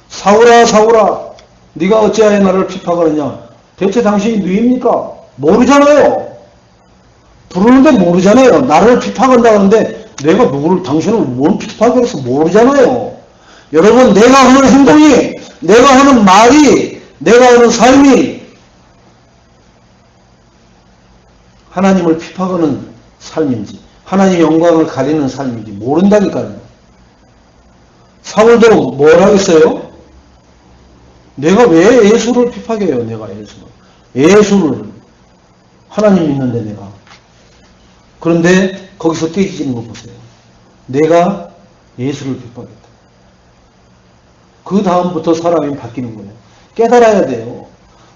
사울아 사울아 네가 어찌하여 나를 핍박하느냐. 대체 당신이 누굽니까? 모르잖아요. 부르는데 모르잖아요. 나를 핍박한다 하는데 내가 누구를 당신을 뭔 핍박을 해서 모르잖아요. 여러분 내가 하는 행동이 내가 하는 말이 내가 하는 삶이 하나님을 핍박하는 삶인지 하나님의 영광을 가리는 삶인지 모른다니까요. 사울도 뭘 하겠어요? 내가 왜 예수를 핍박해요? 내가 예수를 하나님 믿는데 내가. 그런데 거기서 깨지는 거 보세요. 내가 예수를 핍박했다. 그 다음부터 사람이 바뀌는 거예요. 깨달아야 돼요.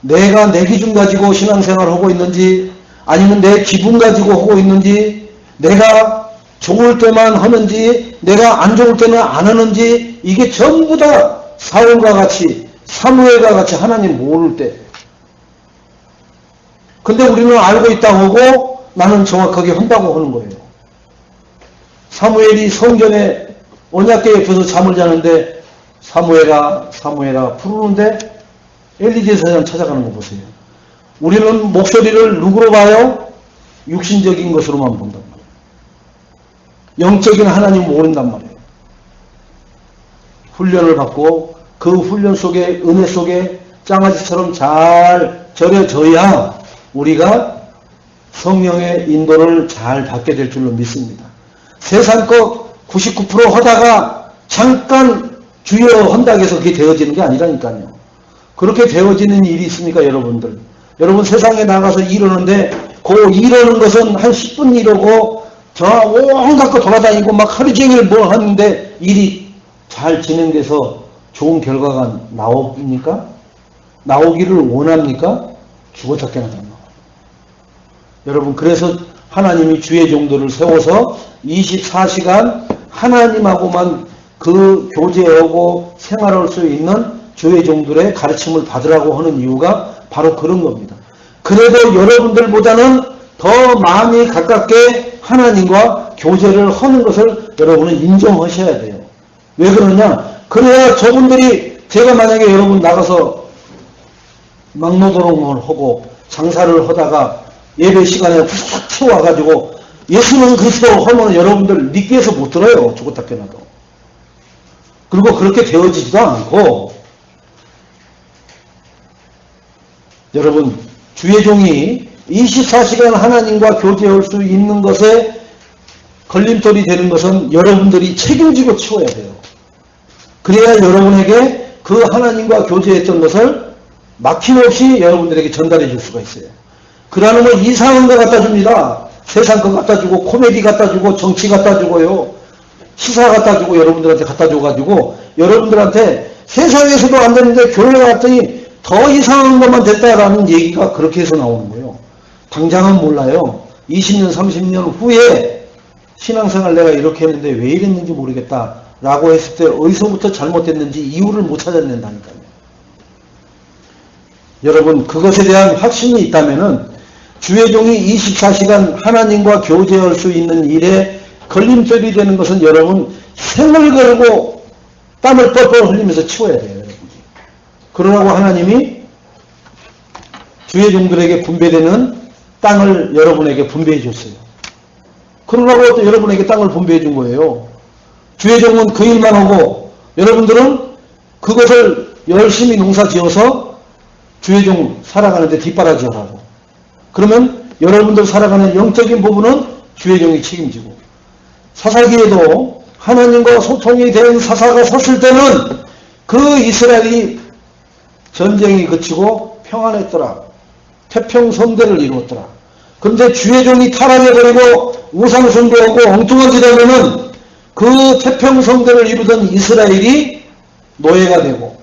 내가 내 기준 가지고 신앙생활을 하고 있는지 아니면 내 기분 가지고 하고 있는지 내가 좋을 때만 하는지 내가 안 좋을 때는 안 하는지 이게 전부 다 사울과 같이 사무엘과 같이 하나님 모를 때. 근데 우리는 알고 있다고 하고 나는 정확하게 한다고 하는 거예요. 사무엘이 성전에 언약궤 옆에서 잠을 자는데 사무엘아 사무엘아 부르는데 엘리 제사장 찾아가는 거 보세요. 우리는 목소리를 누구로 봐요? 육신적인 것으로만 본단 말이에요. 영적인 하나님 모른단 말이에요. 훈련을 받고 그 훈련 속에 은혜 속에 장아찌처럼 잘 절여져야 우리가 성령의 인도를 잘 받게 될 줄로 믿습니다. 세상 것 99% 하다가 잠깐 주여 한다고 해서 그게 되어지는 게 아니라니까요. 그렇게 되어지는 일이 있습니까 여러분들? 여러분 세상에 나가서 이러는데 그 이러는 것은 한 10분 이러고 저 온갖 거 돌아다니고 막 하루 종일 뭐 하는데 일이 잘 진행돼서 좋은 결과가 나옵니까? 나오기를 원합니까? 죽어서 깨나 나와요. 여러분 그래서 하나님이 주의 종들을 세워서 24시간 하나님하고만 그 교제하고 생활할 수 있는 주의 종들의 가르침을 받으라고 하는 이유가 바로 그런 겁니다. 그래도 여러분들보다는 더 마음이 가깝게 하나님과 교제를 하는 것을 여러분은 인정하셔야 돼요. 왜 그러냐? 그래야 저분들이, 제가 만약에 여러분 나가서 막노동을 하고 장사를 하다가 예배 시간에 후딱 튀어와가지고 예수는 그리스도 하면 여러분들 믿기에서 못 들어요. 죽었다 깨나도. 그리고 그렇게 되어지지도 않고, 여러분, 주의 종이 24시간 하나님과 교제할 수 있는 것에 걸림돌이 되는 것은 여러분들이 책임지고 치워야 돼요. 그래야 여러분에게 그 하나님과 교제했던 것을 막힘없이 여러분들에게 전달해 줄 수가 있어요. 그러는 건 이상한 거 갖다 줍니다. 세상 거 갖다 주고, 코미디 갖다 주고, 정치 갖다 주고요. 시사 갖다 주고, 여러분들한테 갖다 줘가지고, 여러분들한테 세상에서도 안 되는데 교회 갔더니 더 이상한 것만 됐다라는 얘기가 그렇게 해서 나오는 거예요. 당장은 몰라요. 20년, 30년 후에 신앙생활 내가 이렇게 했는데 왜 이랬는지 모르겠다 라고 했을 때 어디서부터 잘못됐는지 이유를 못 찾아낸다니까요. 여러분, 그것에 대한 확신이 있다면은 주의 종이 24시간 하나님과 교제할 수 있는 일에 걸림돌이 되는 것은 여러분 생을 걸고 땀을 뻘뻘 흘리면서 치워야 돼요. 여러분. 그러라고 하나님이 주의 종들에게 분배되는 땅을 여러분에게 분배해 줬어요. 그러라고 또 여러분에게 땅을 분배해 준 거예요. 주의 종은 그 일만 하고 여러분들은 그것을 열심히 농사 지어서 주의 종 살아가는데 뒷바라지 하라고. 그러면 여러분들 살아가는 영적인 부분은 주의 종이 책임지고, 사사기에도 하나님과 소통이 된 사사가 섰을 때는 그 이스라엘이 전쟁이 그치고 평안했더라. 태평성대를 이루었더라. 그런데 주의 종이 타락해버리고 우상숭배하고 엉뚱한 짓 하면은 그 태평성대를 이루던 이스라엘이 노예가 되고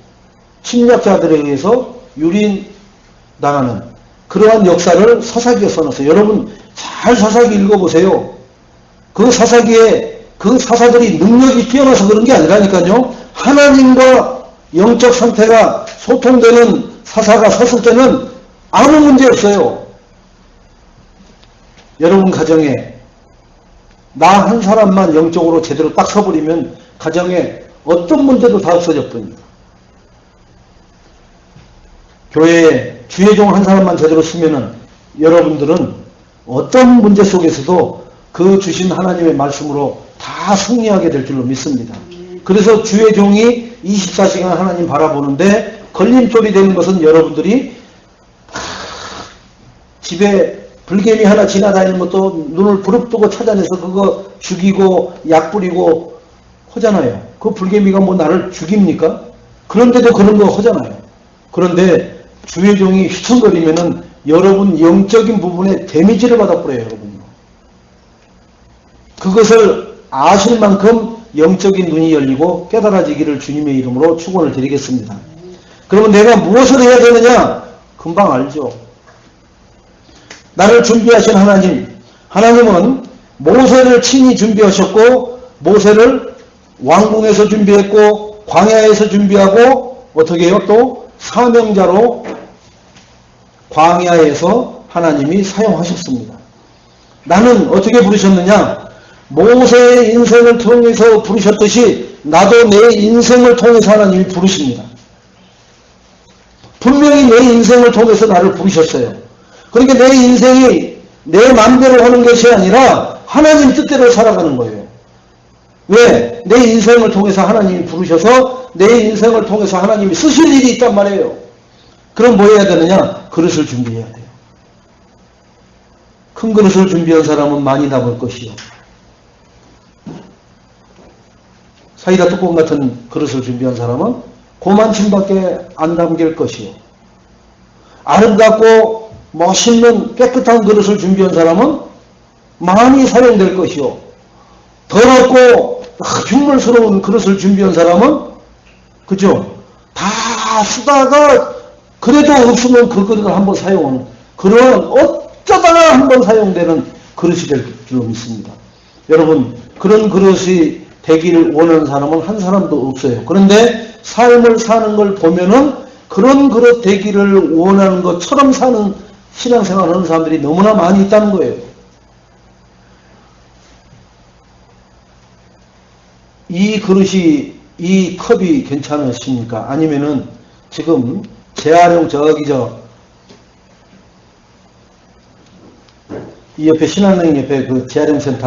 침략자들에 의해서 유린당하는 그러한 역사를 사사기에 써놨어요. 여러분 잘 사사기 읽어보세요. 그 사사기에 그 사사들이 능력이 뛰어나서 그런 게 아니라니까요. 하나님과 영적 상태가 소통되는 사사가 섰을 때는 아무 문제 없어요. 여러분 가정에 나 한 사람만 영적으로 제대로 딱 서버리면 가정에 어떤 문제도 다 없어져 버립니다. 교회에 주의 종 한 사람만 제대로 쓰면은 여러분들은 어떤 문제 속에서도 그 주신 하나님의 말씀으로 다 승리하게 될 줄로 믿습니다. 그래서 주의 종이 24시간 하나님 바라보는데 걸림돌이 되는 것은 여러분들이 집에 불개미 하나 지나다니는 것도 눈을 부릅뜨고 찾아내서 그거 죽이고 약 뿌리고 하잖아요. 그 불개미가 뭐 나를 죽입니까? 그런데도 그런 거 하잖아요. 그런데 주의 종이 휘청거리면은 여러분 영적인 부분에 데미지를 받아버려요, 여러분. 그것을 아실 만큼 영적인 눈이 열리고 깨달아지기를 주님의 이름으로 축원을 드리겠습니다. 그러면 내가 무엇을 해야 되느냐? 금방 알죠. 나를 준비하신 하나님, 하나님은 모세를 친히 준비하셨고 모세를 왕궁에서 준비했고 광야에서 준비하고 어떻게 해요? 또 사명자로 광야에서 하나님이 사용하셨습니다. 나는 어떻게 부르셨느냐? 모세의 인생을 통해서 부르셨듯이 나도 내 인생을 통해서 하나님이 부르십니다. 분명히 내 인생을 통해서 나를 부르셨어요. 그러니까 내 인생이 내 마음대로 하는 것이 아니라 하나님 뜻대로 살아가는 거예요. 왜? 내 인생을 통해서 하나님이 부르셔서 내 인생을 통해서 하나님이 쓰실 일이 있단 말이에요. 그럼 뭐 해야 되느냐? 그릇을 준비해야 돼요. 큰 그릇을 준비한 사람은 많이 남을 것이요. 사이다 뚜껑 같은 그릇을 준비한 사람은 고만침밖에 안 담길 것이요. 아름답고 멋있는 깨끗한 그릇을 준비한 사람은 많이 사용될 것이요. 더럽고 흉물스러운 그릇을 준비한 사람은 그죠? 다 쓰다가 그래도 없으면 그 그릇을 한번 사용하는 그런 어쩌다가 한번 사용되는 그릇이 될 줄로 믿습니다. 여러분 그런 그릇이 되기를 원하는 사람은 한 사람도 없어요. 그런데 삶을 사는 걸 보면은 그런 그릇 되기를 원하는 것처럼 사는 신앙생활을 하는 사람들이 너무나 많이 있다는 거예요. 이 그릇이, 이 컵이 괜찮으십니까? 아니면은 지금 재활용 이 옆에 신한은행 옆에 그 재활용센터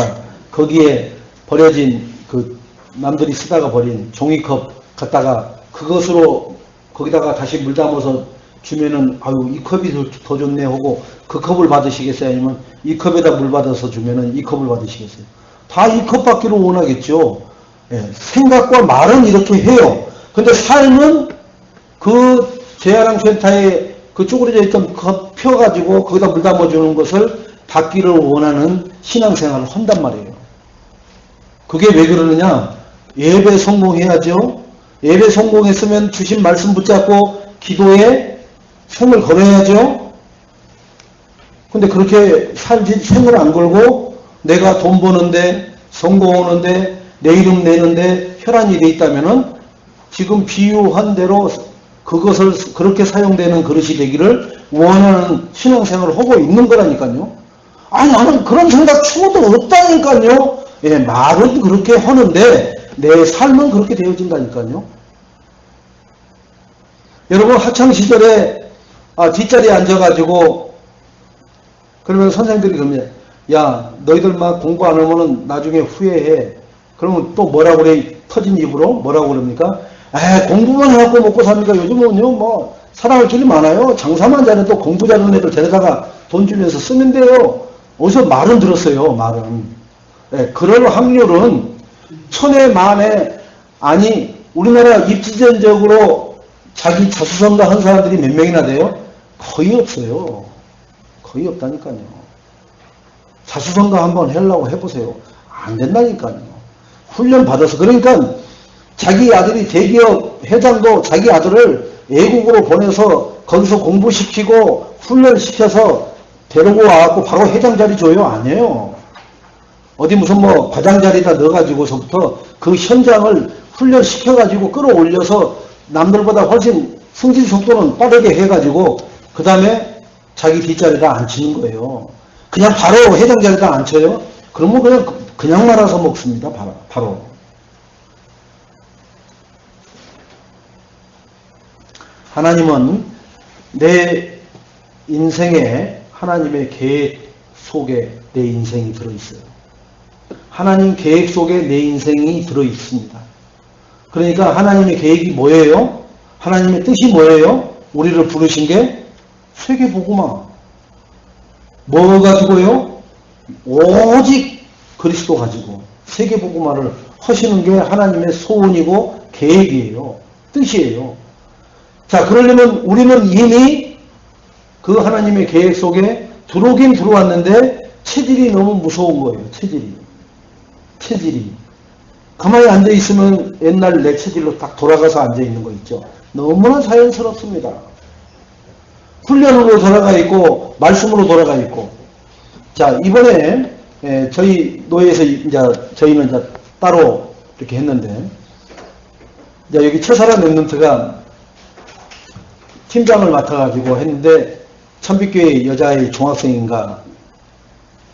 거기에 버려진 그 남들이 쓰다가 버린 종이컵 갖다가 그것으로 거기다가 다시 물 담아서 주면은 아유 이 컵이 더 좋네 하고 그 컵을 받으시겠어요? 아니면 이 컵에다 물 받아서 주면은 이 컵을 받으시겠어요? 다 이 컵 받기를 원하겠죠. 예, 생각과 말은 이렇게 해요. 근데 삶은 그 재활용센터에 그 쪼그려져 있던 컵 펴가지고 거기다 물 담아주는 것을 받기를 원하는 신앙생활을 한단 말이에요. 그게 왜 그러느냐? 예배 성공해야죠. 예배 성공했으면 주신 말씀 붙잡고 기도에 생을 걸어야죠. 근데 그렇게 살지 생을 안 걸고 내가 돈 버는데 성공하는데 내 이름 내는데 혈안이 돼 있다면은 지금 비유한 대로 그것을 그렇게 사용되는 그릇이 되기를 원하는 신앙생활을 하고 있는 거라니까요. 아 나는 그런 생각 추구도 없다니까요. 예, 말은 그렇게 하는데 내 삶은 그렇게 되어진다니까요. 여러분 학창시절에 뒷자리에 앉아가지고 그러면 선생님들이 그러면 야 너희들 막 공부 안 하면은 나중에 후회해. 그러면 또 뭐라고 그래? 터진 입으로 뭐라고 그럽니까? 공부만 해갖고 먹고 삽니까? 요즘은요 뭐 사랑할 줄이 많아요. 장사만 잘해도 공부 잘하는 애들 데려다가 돈 주면서 쓰면 돼요. 어디서 말은 들었어요. 말은. 예, 그럴 확률은 천에 만에 아니 우리나라 입지전적으로 자기 자수성가 한 사람들이 몇 명이나 돼요? 거의 없어요. 거의 없다니까요. 자수성가 한번 하려고 해보세요. 안 된다니까요. 훈련 받아서. 그러니까 자기 아들이 대기업 회장도 자기 아들을 외국으로 보내서 거기서 공부시키고 훈련시켜서 데리고 와갖고 바로 회장 자리 줘요? 아니에요. 어디 무슨 뭐 과장 자리에다 넣어가지고서부터 그 현장을 훈련시켜가지고 끌어올려서 남들보다 훨씬 승진 속도는 빠르게 해가지고 그 다음에 자기 뒷자리에다 앉히는 거예요. 그냥 바로 회장 자리에다 앉혀요? 그러면 그냥 말아서 먹습니다. 바로. 하나님은 내 인생에 하나님의 계획 속에 내 인생이 들어있어요. 하나님 계획 속에 내 인생이 들어있습니다. 그러니까 하나님의 계획이 뭐예요? 하나님의 뜻이 뭐예요? 우리를 부르신 게 세계복음화. 뭐 가지고요? 오직 그리스도 가지고 세계복음화를 하시는 게 하나님의 소원이고 계획이에요. 뜻이에요. 자, 그러려면 우리는 이미 그 하나님의 계획 속에 들어오긴 들어왔는데 체질이 너무 무서운 거예요. 체질이. 가만히 앉아있으면 옛날 내 체질로 딱 돌아가서 앉아있는 거 있죠. 너무나 자연스럽습니다. 훈련으로 돌아가 있고 말씀으로 돌아가 있고. 자, 이번에 저희 노예에서 이제 저희는 이제 따로 이렇게 했는데 이제 여기 최사람 랩런트가 팀장을 맡아가지고 했는데 천빛교회 여자의 중학생인가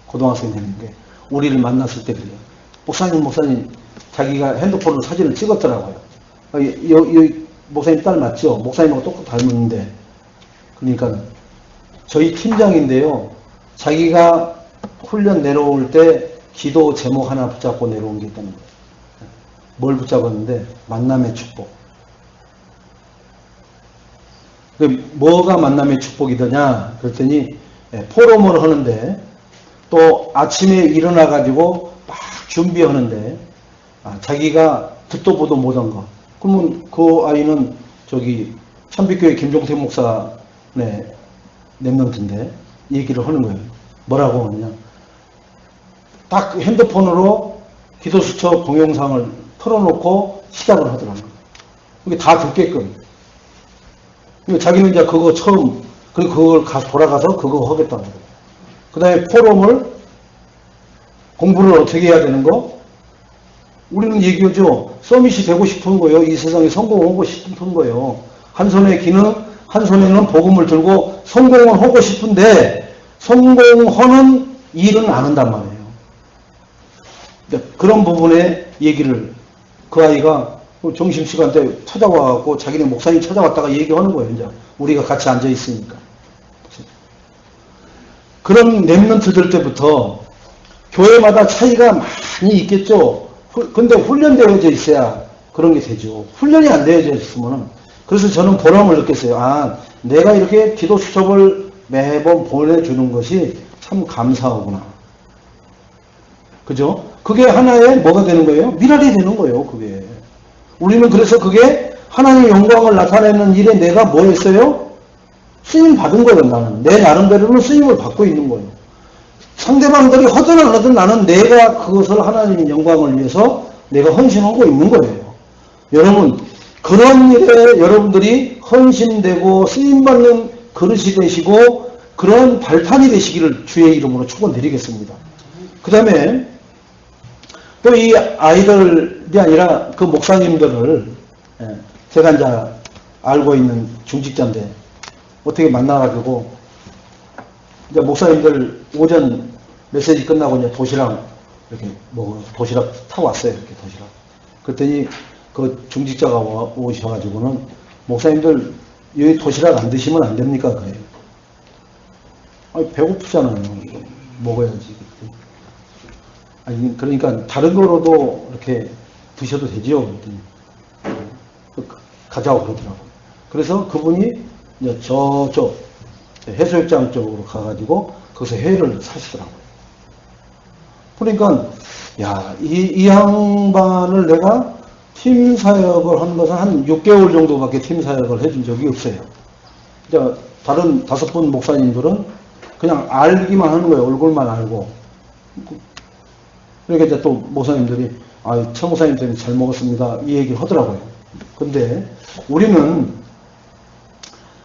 고등학생이 됐는데 우리를 만났을 때 그래요. 목사님 자기가 핸드폰으로 사진을 찍었더라고요. 여기 목사님 딸 맞죠? 목사님하고 똑같이 닮았는데 그러니까 저희 팀장인데요. 자기가 훈련 내려올 때 기도 제목 하나 붙잡고 내려온 게 있다는 거예요. 뭘 붙잡았는데 만남의 축복. 뭐가 만남의 축복이더냐 그랬더니 포럼을 하는데 또 아침에 일어나 가지고 막 준비하는데 자기가 듣도 보도 못한 거 그러면 그 아이는 저기 천빛교회 김종태 목사 랩런트인데 얘기를 하는 거예요. 뭐라고 하느냐 딱 핸드폰으로 기도수첩 동영상을 틀어놓고 시작을 하더라고요. 이게 다 듣게끔. 자기는 이제 그거 처음, 그리고 그걸 돌아가서 그거 하겠다는 거예요. 그 다음에 포럼을, 공부를 어떻게 해야 되는 거? 우리는 얘기하죠. 서밋이 되고 싶은 거예요. 이 세상에 성공하고 싶은 거예요. 한 손에 기능, 한 손에는 복음을 들고 성공을 하고 싶은데, 성공하는 일은 안 한단 말이에요. 그런 부분에 얘기를 그 아이가 점심시간 때 찾아와갖고 자기네 목사님 찾아왔다가 얘기하는 거예요. 이제 우리가 같이 앉아있으니까. 그런 랩런트들 때부터 교회마다 차이가 많이 있겠죠. 근데 훈련되어져 있어야 그런 게 되죠. 훈련이 안 되어져 있으면은. 그래서 저는 보람을 느꼈어요. 아, 내가 이렇게 기도 수첩을 매번 보내주는 것이 참 감사하구나. 그죠? 그게 하나의 뭐가 되는 거예요? 미랄이 되는 거예요, 그게. 우리는 그래서 그게 하나님의 영광을 나타내는 일에 내가 뭐 했어요? 쓰임 받은 거예요, 나는. 내 나름대로는 쓰임을 받고 있는 거예요. 상대방들이 하든 안 하든 나는 내가 그것을 하나님의 영광을 위해서 내가 헌신하고 있는 거예요. 여러분, 그런 일에 여러분들이 헌신되고 쓰임받는 그릇이 되시고 그런 발판이 되시기를 주의 이름으로 축원드리겠습니다. 그 다음에 또 이 아이들이 아니라 그 목사님들을 제가 이제 알고 있는 중직자인데 어떻게 만나가지고 이제 목사님들 오전 메시지 끝나고 이제 도시락 이렇게 도시락 타고 왔어요. 이렇게 도시락. 그랬더니 그 중직자가 오셔가지고는 목사님들 여기 도시락 안 드시면 안 됩니까? 그래요. 아니, 배고프잖아요. 이거 먹어야지. 아니, 그러니까 다른 거로도 이렇게 드셔도 되지요. 가자고 그러더라고요. 그래서 그분이 이제 저쪽 해수욕장 쪽으로 가가지고 거기서 회를 사시더라고요. 그러니까 야, 이 양반을 내가 팀 사역을 한 것은 한 6개월 정도밖에 팀 사역을 해준 적이 없어요. 이제 다른 5분 목사님들은 그냥 알기만 하는 거예요. 얼굴만 알고. 그러니까 이제 또 목사님들이 최 목사님 때문에 잘 먹었습니다. 이 얘기를 하더라고요. 근데 우리는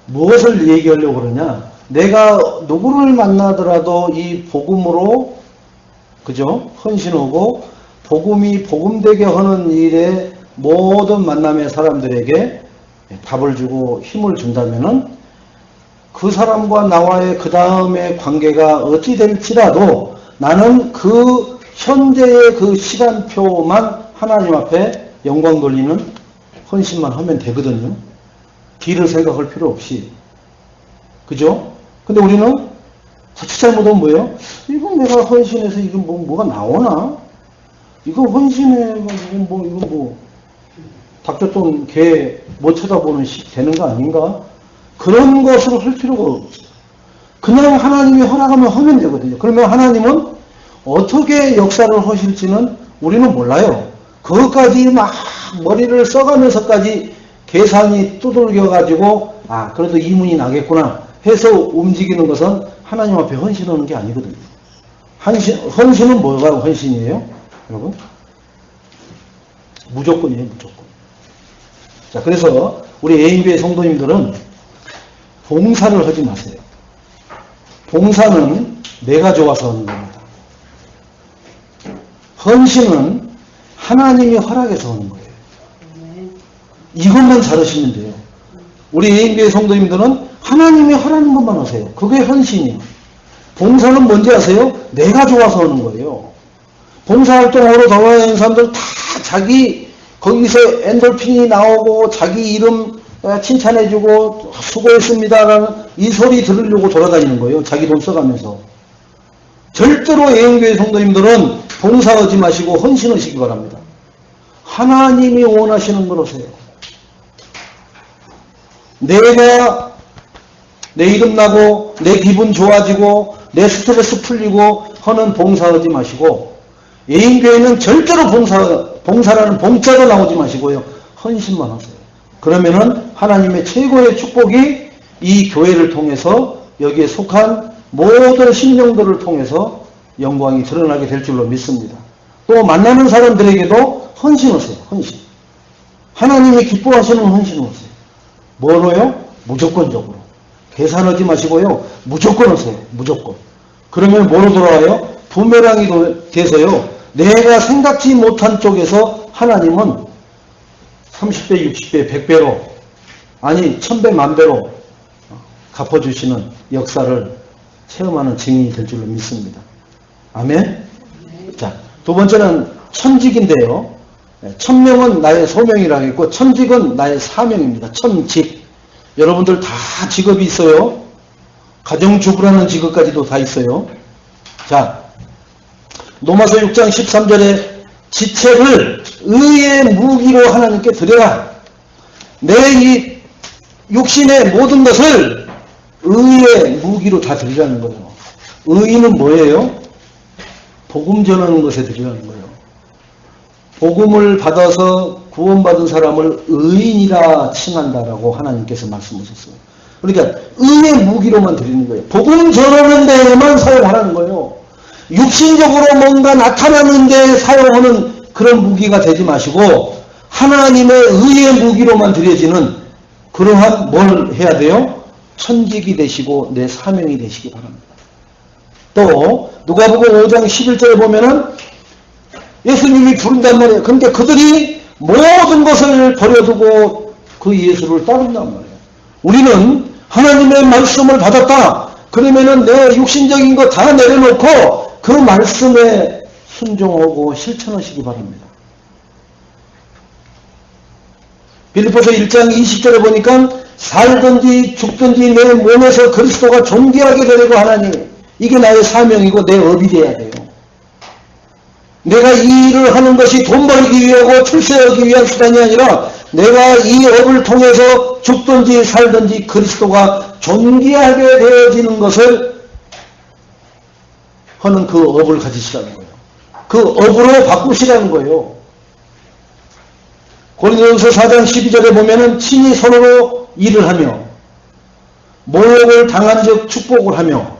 무엇을 얘기하려고 그러냐? 내가 누구를 만나더라도 이 복음으로 그죠? 헌신하고 복음이 복음되게 하는 일에 모든 만남의 사람들에게 답을 주고 힘을 준다면은 그 사람과 나와의 그 다음의 관계가 어찌 될지라도 나는 그 현재의 그 시간표만 하나님 앞에 영광 돌리는 헌신만 하면 되거든요. 뒤를 생각할 필요 없이. 그죠? 근데 우리는 자칫 잘못하면 뭐예요? 이건 내가 헌신해서 이건 뭐가 나오나? 이거 헌신해가지고 이거 닭젖돈 개 못 쳐다보는 식 되는 거 아닌가? 그런 것으로 할 필요가 없어요. 그냥 하나님이 허락하면 하면 되거든요. 그러면 하나님은 어떻게 역사를 하실지는 우리는 몰라요. 그것까지 막 머리를 써가면서까지 계산이 두들겨가지고 그래도 이문이 나겠구나 해서 움직이는 것은 하나님 앞에 헌신하는 게 아니거든요. 헌신은 뭐가 헌신이에요? 여러분? 무조건이에요, 무조건. 자, 그래서 우리 AB의 성도님들은 봉사를 하지 마세요. 봉사는 내가 좋아서 하는 겁니다. 헌신은 하나님이 허락해서 하는 거예요. 이것만 잘하시면 돼요. 우리 AB의 성도님들은 하나님이 허락하는 것만 하세요. 그게 헌신이에요. 봉사는 뭔지 아세요? 내가 좋아서 하는 거예요. 봉사활동으로 돌아다니는 사람들 다 자기 거기서 엔돌핀이 나오고 자기 이름 칭찬해주고 수고했습니다라는 이 소리 들으려고 돌아다니는 거예요. 자기 돈 써가면서. 절대로 예언교회 성도님들은 봉사하지 마시고 헌신하시기 바랍니다. 하나님이 원하시는 걸 하세요. 내가 내 이름 나고 내 기분 좋아지고 내 스트레스 풀리고 하는 봉사하지 마시고 예인교회는 절대로 봉사라는 봉자도 나오지 마시고요. 헌신만 하세요. 그러면은 하나님의 최고의 축복이 이 교회를 통해서 여기에 속한 모든 심령들을 통해서 영광이 드러나게 될 줄로 믿습니다. 또 만나는 사람들에게도 헌신하세요. 헌신. 하나님이 기뻐하시는 헌신하세요. 뭐로요? 무조건적으로. 계산하지 마시고요. 무조건 하세요. 무조건. 그러면 뭐로 돌아와요? 부메랑이 돼서요. 내가 생각지 못한 쪽에서 하나님은 30배, 60배, 100배로 아니 1000배, 1000배로 갚아주시는 역사를 체험하는 증인이 될 줄로 믿습니다. 아멘? 자, 두 번째는 천직인데요. 천명은 나의 소명이라고 했고 천직은 나의 사명입니다. 천직. 여러분들 다 직업이 있어요. 가정주부라는 직업까지도 다 있어요. 자, 로마서 6장 13절에 지체를 의의 무기로 하나님께 드려라. 내 이 육신의 모든 것을 의의 무기로 다 드리라는 거예요. 의는 뭐예요? 복음 전하는 것에 드리라는 거예요. 복음을 받아서 구원받은 사람을 의인이라 칭한다라고 하나님께서 말씀하셨어요. 그러니까 의의 무기로만 드리는 거예요. 복음 전하는 데에만 사용하라는 거예요. 육신적으로 뭔가 나타나는 데 사용하는 그런 무기가 되지 마시고 하나님의 의의 무기로만 드려지는 그러한 뭘 해야 돼요? 천직이 되시고 내 사명이 되시기 바랍니다. 또 누가복음 5장 11절에 보면은 예수님이 부른단 말이에요. 그러니까 그들이 모든 것을 버려두고 그 예수를 따른단 말이에요. 우리는 하나님의 말씀을 받았다. 그러면은 내 육신적인 거 다 내려놓고 그 말씀에 순종하고 실천하시기 바랍니다. 빌립보서 1장 20절에 보니까 살든지 죽든지 내 몸에서 그리스도가 존귀하게 되려고 하나니 이게 나의 사명이고 내 업이 돼야 돼요. 내가 이 일을 하는 것이 돈 벌기 위하고 출세하기 위한 수단이 아니라 내가 이 업을 통해서 죽든지 살든지 그리스도가 존귀하게 되어지는 것을 하는 그 업을 가지시라는 거예요. 그 업으로 바꾸시라는 거예요. 고린도전서 4장 12절에 보면은 친히 손으로 일을 하며 모욕을 당한 즉 축복을 하며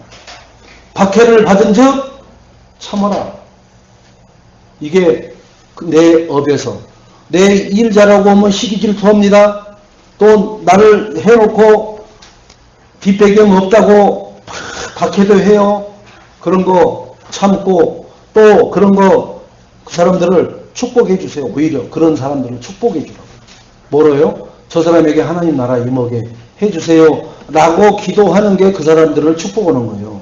박해를 받은 즉 참아라. 이게 내 업에서 내 일 잘하고 하면 시기 질투합니다. 또 나를 해놓고 뒷배경 없다고 박해도 해요. 그런 거 참고 또 그런 거 그 사람들을 축복해 주세요. 오히려 그런 사람들을 축복해 주라고. 뭐로요? 저 사람에게 하나님 나라 임하게 해주세요 라고 기도하는 게 그 사람들을 축복하는 거예요.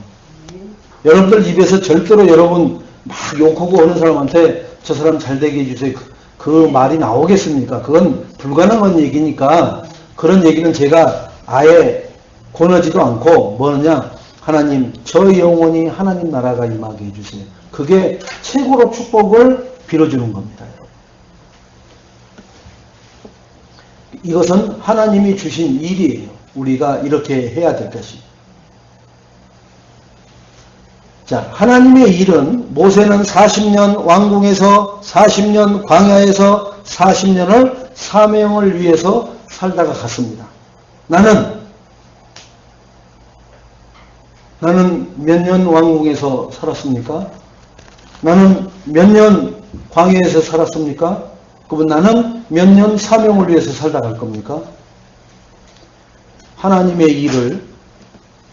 여러분들 입에서 절대로 여러분 막 욕하고 하는 사람한테 저 사람 잘 되게 해주세요. 그 말이 나오겠습니까? 그건 불가능한 얘기니까 그런 얘기는 제가 아예 권하지도 않고 뭐냐, 하나님 저 영혼이 하나님 나라가 임하게 해주세요. 그게 최고로 축복을 빌어주는 겁니다. 이것은 하나님이 주신 일이에요. 우리가 이렇게 해야 될 것이. 자, 하나님의 일은 모세는 40년 왕궁에서 40년 광야에서 40년을 사명을 위해서 살다가 갔습니다. 나는 몇 년 왕궁에서 살았습니까? 나는 몇 년 광야에서 살았습니까? 그러면 나는 몇 년 사명을 위해서 살다 갈 겁니까? 하나님의 일을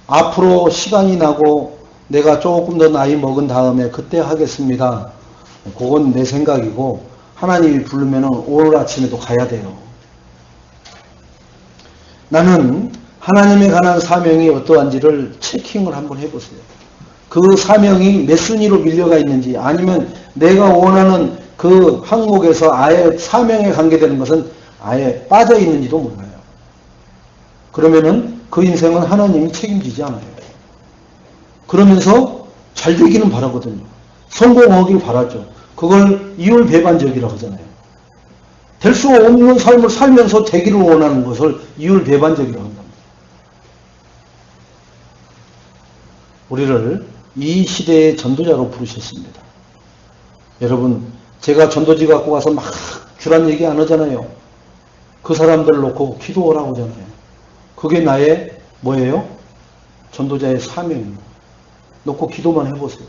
앞으로 시간이 나고 내가 조금 더 나이 먹은 다음에 그때 하겠습니다. 그건 내 생각이고 하나님이 부르면 오늘 아침에도 가야 돼요. 나는 하나님에 관한 사명이 어떠한지를 체킹을 한번 해보세요. 그 사명이 몇 순위로 밀려가 있는지 아니면 내가 원하는 그 항목에서 아예 사명에 관계되는 것은 아예 빠져 있는지도 몰라요. 그러면은 그 인생은 하나님이 책임지지 않아요. 그러면서 잘 되기는 바라거든요. 성공하길 바라죠. 그걸 이율배반적이라고 하잖아요. 될 수 없는 삶을 살면서 되기를 원하는 것을 이율배반적이라고 한답니다. 우리를 이 시대의 전도자로 부르셨습니다. 여러분, 제가 전도지 갖고 가서 막 주란 얘기 안 하잖아요. 그 사람들을 놓고 기도하라고 하잖아요. 그게 나의 뭐예요? 전도자의 사명입니다. 놓고 기도만 해보세요.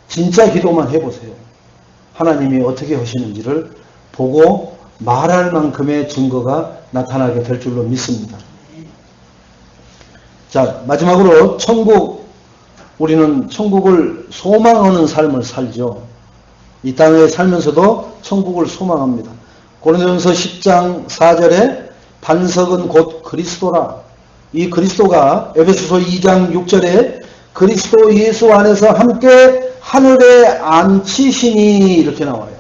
진짜 기도만 해보세요. 하나님이 어떻게 하시는지를 보고 말할 만큼의 증거가 나타나게 될 줄로 믿습니다. 자, 마지막으로 우리는 천국을 소망하는 삶을 살죠. 이 땅에 살면서도 천국을 소망합니다. 고린도전서 10장 4절에 반석은 곧 그리스도라. 이 그리스도가 에베소서 2장 6절에 그리스도 예수 안에서 함께 하늘에 앉히시니 이렇게 나와요.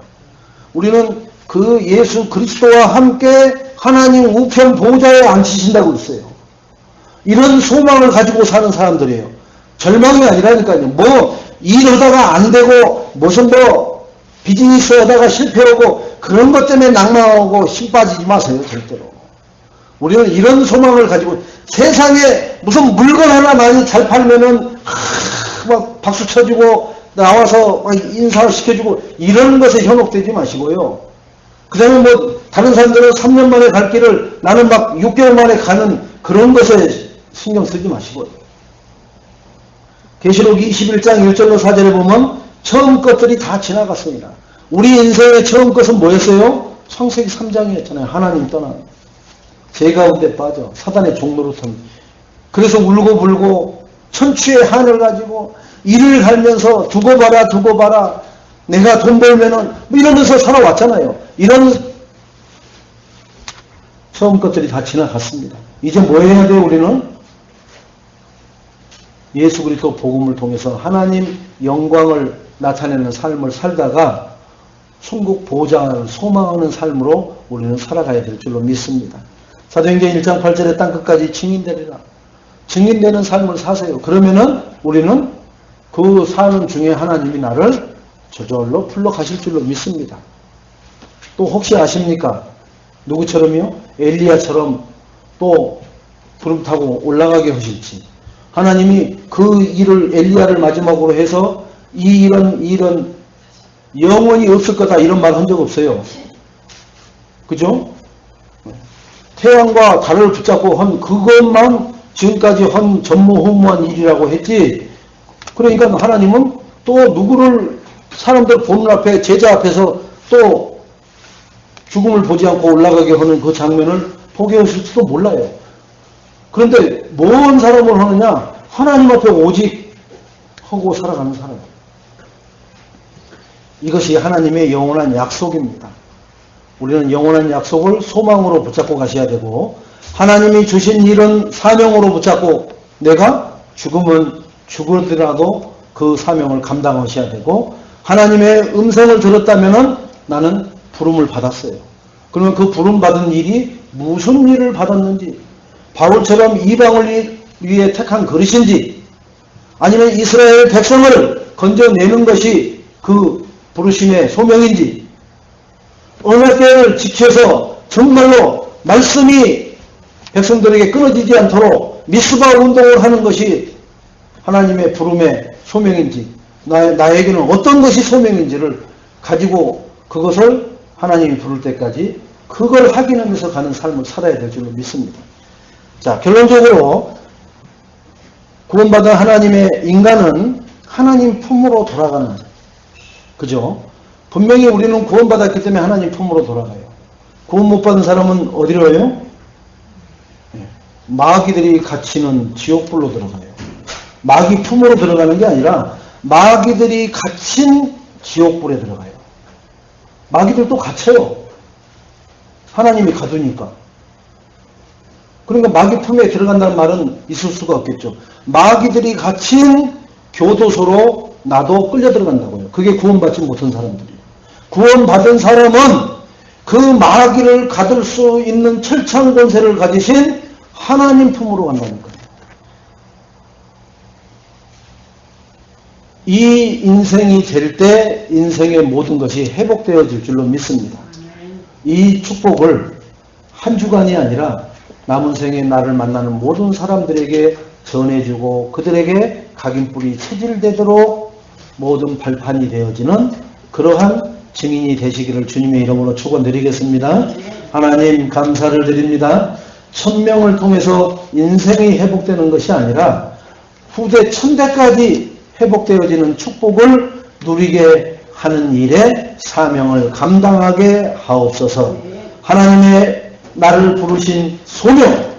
우리는 그 예수 그리스도와 함께 하나님 우편 보좌에 앉히신다고 했어요. 이런 소망을 가지고 사는 사람들이에요. 절망이 아니라니까요. 뭐 일하다가 안 되고 무슨 뭐 비즈니스 하다가 실패하고 그런 것 때문에 낭망하고 힘 빠지지 마세요. 절대로. 우리는 이런 소망을 가지고 세상에 무슨 물건 하나 많이 잘 팔면은 막 박수 쳐주고 나와서 막 인사시켜주고 이런 것에 현혹되지 마시고요. 그 다음에 뭐 다른 사람들은 3년 만에 갈 길을 나는 막 6개월 만에 가는 그런 것에 신경 쓰지 마시고요. 계시록 21장 1절로 4절에 보면 처음 것들이 다 지나갔습니다. 우리 인생의 처음 것은 뭐였어요? 창세기 3장이었잖아요. 하나님 떠난 죄 가운데 빠져 사단의 종노릇한. 그래서 울고 불고 천추의 한을 가지고 이를 갈면서 두고 봐라 내가 돈 벌면은 뭐 이러면서 살아왔잖아요. 이런 처음 것들이 다 지나갔습니다. 이제 뭐 해야 돼요? 우리는 예수 그리스도 복음을 통해서 하나님 영광을 나타내는 삶을 살다가 천국 보장을 소망하는 삶으로 우리는 살아가야 될 줄로 믿습니다. 사도행전 1장 8절에 땅끝까지 증인되리라. 증인되는 삶을 사세요. 그러면은 우리는 그 사는 중에 하나님이 나를 저절로 풀러가실 줄로 믿습니다. 또 혹시 아십니까? 누구처럼요? 엘리야처럼 또 구름 타고 올라가게 하실지. 하나님이 그 일을 엘리야를 마지막으로 해서 이 일은 영원히 없을 거다 이런 말 한 적 없어요. 그죠? 태양과 달을 붙잡고 한 그것만 지금까지 한 전무후무한 일이라고 했지. 그러니까 하나님은 또 누구를 사람들 보는 앞에 제자 앞에서 또 죽음을 보지 않고 올라가게 하는 그 장면을 보게 하실지도 몰라요. 그런데 뭔 사람을 하느냐? 하나님 앞에 오직 하고 살아가는 사람. 이것이 하나님의 영원한 약속입니다. 우리는 영원한 약속을 소망으로 붙잡고 가셔야 되고 하나님이 주신 일은 사명으로 붙잡고 내가 죽으면 죽으더라도 그 사명을 감당하셔야 되고 하나님의 음성을 들었다면 나는 부름을 받았어요. 그러면 그 부름 받은 일이 무슨 일을 받았는지 바울처럼 이방을 위해 택한 그릇인지 아니면 이스라엘 백성을 건져내는 것이 그 부르심의 소명인지 언약궤를 지켜서 정말로 말씀이 백성들에게 끊어지지 않도록 미스바 운동을 하는 것이 하나님의 부름의 소명인지 나에게는 어떤 것이 소명인지를 가지고 그것을 하나님이 부를 때까지 그걸 확인하면서 가는 삶을 살아야 될 줄로 믿습니다. 자, 결론적으로 구원받은 하나님의 인간은 하나님 품으로 돌아가는, 그죠? 분명히 우리는 구원받았기 때문에 하나님 품으로 돌아가요. 구원 못 받은 사람은 어디로 해요? 마귀들이 갇히는 지옥불로 들어가요. 마귀 품으로 들어가는 게 아니라 마귀들이 갇힌 지옥불에 들어가요. 마귀들도 갇혀요. 하나님이 가두니까. 그러니까 마귀 품에 들어간다는 말은 있을 수가 없겠죠. 마귀들이 갇힌 교도소로 나도 끌려 들어간다고요. 그게 구원받지 못한 사람들이에요. 구원받은 사람은 그 마귀를 가둘 수 있는 철창 권세를 가지신 하나님 품으로 간다니까요. 이 인생이 될 때 인생의 모든 것이 회복되어질 줄로 믿습니다. 이 축복을 한 주간이 아니라 남은 생에 나를 만나는 모든 사람들에게 전해주고 그들에게 각인뿔이 체질되도록 모든 발판이 되어지는 그러한 증인이 되시기를 주님의 이름으로 축원드리겠습니다. 하나님 감사를 드립니다. 1000명을 통해서 인생이 회복되는 것이 아니라 후대 1000대까지 회복되어지는 축복을 누리게 하는 일에 사명을 감당하게 하옵소서. 하나님의 나를 부르신 소명,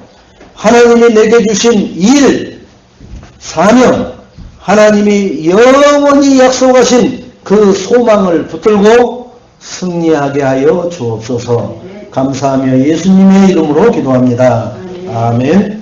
하나님이 내게 주신 일, 사명, 하나님이 영원히 약속하신 그 소망을 붙들고 승리하게 하여 주옵소서. 감사하며 예수님의 이름으로 기도합니다. 아멘.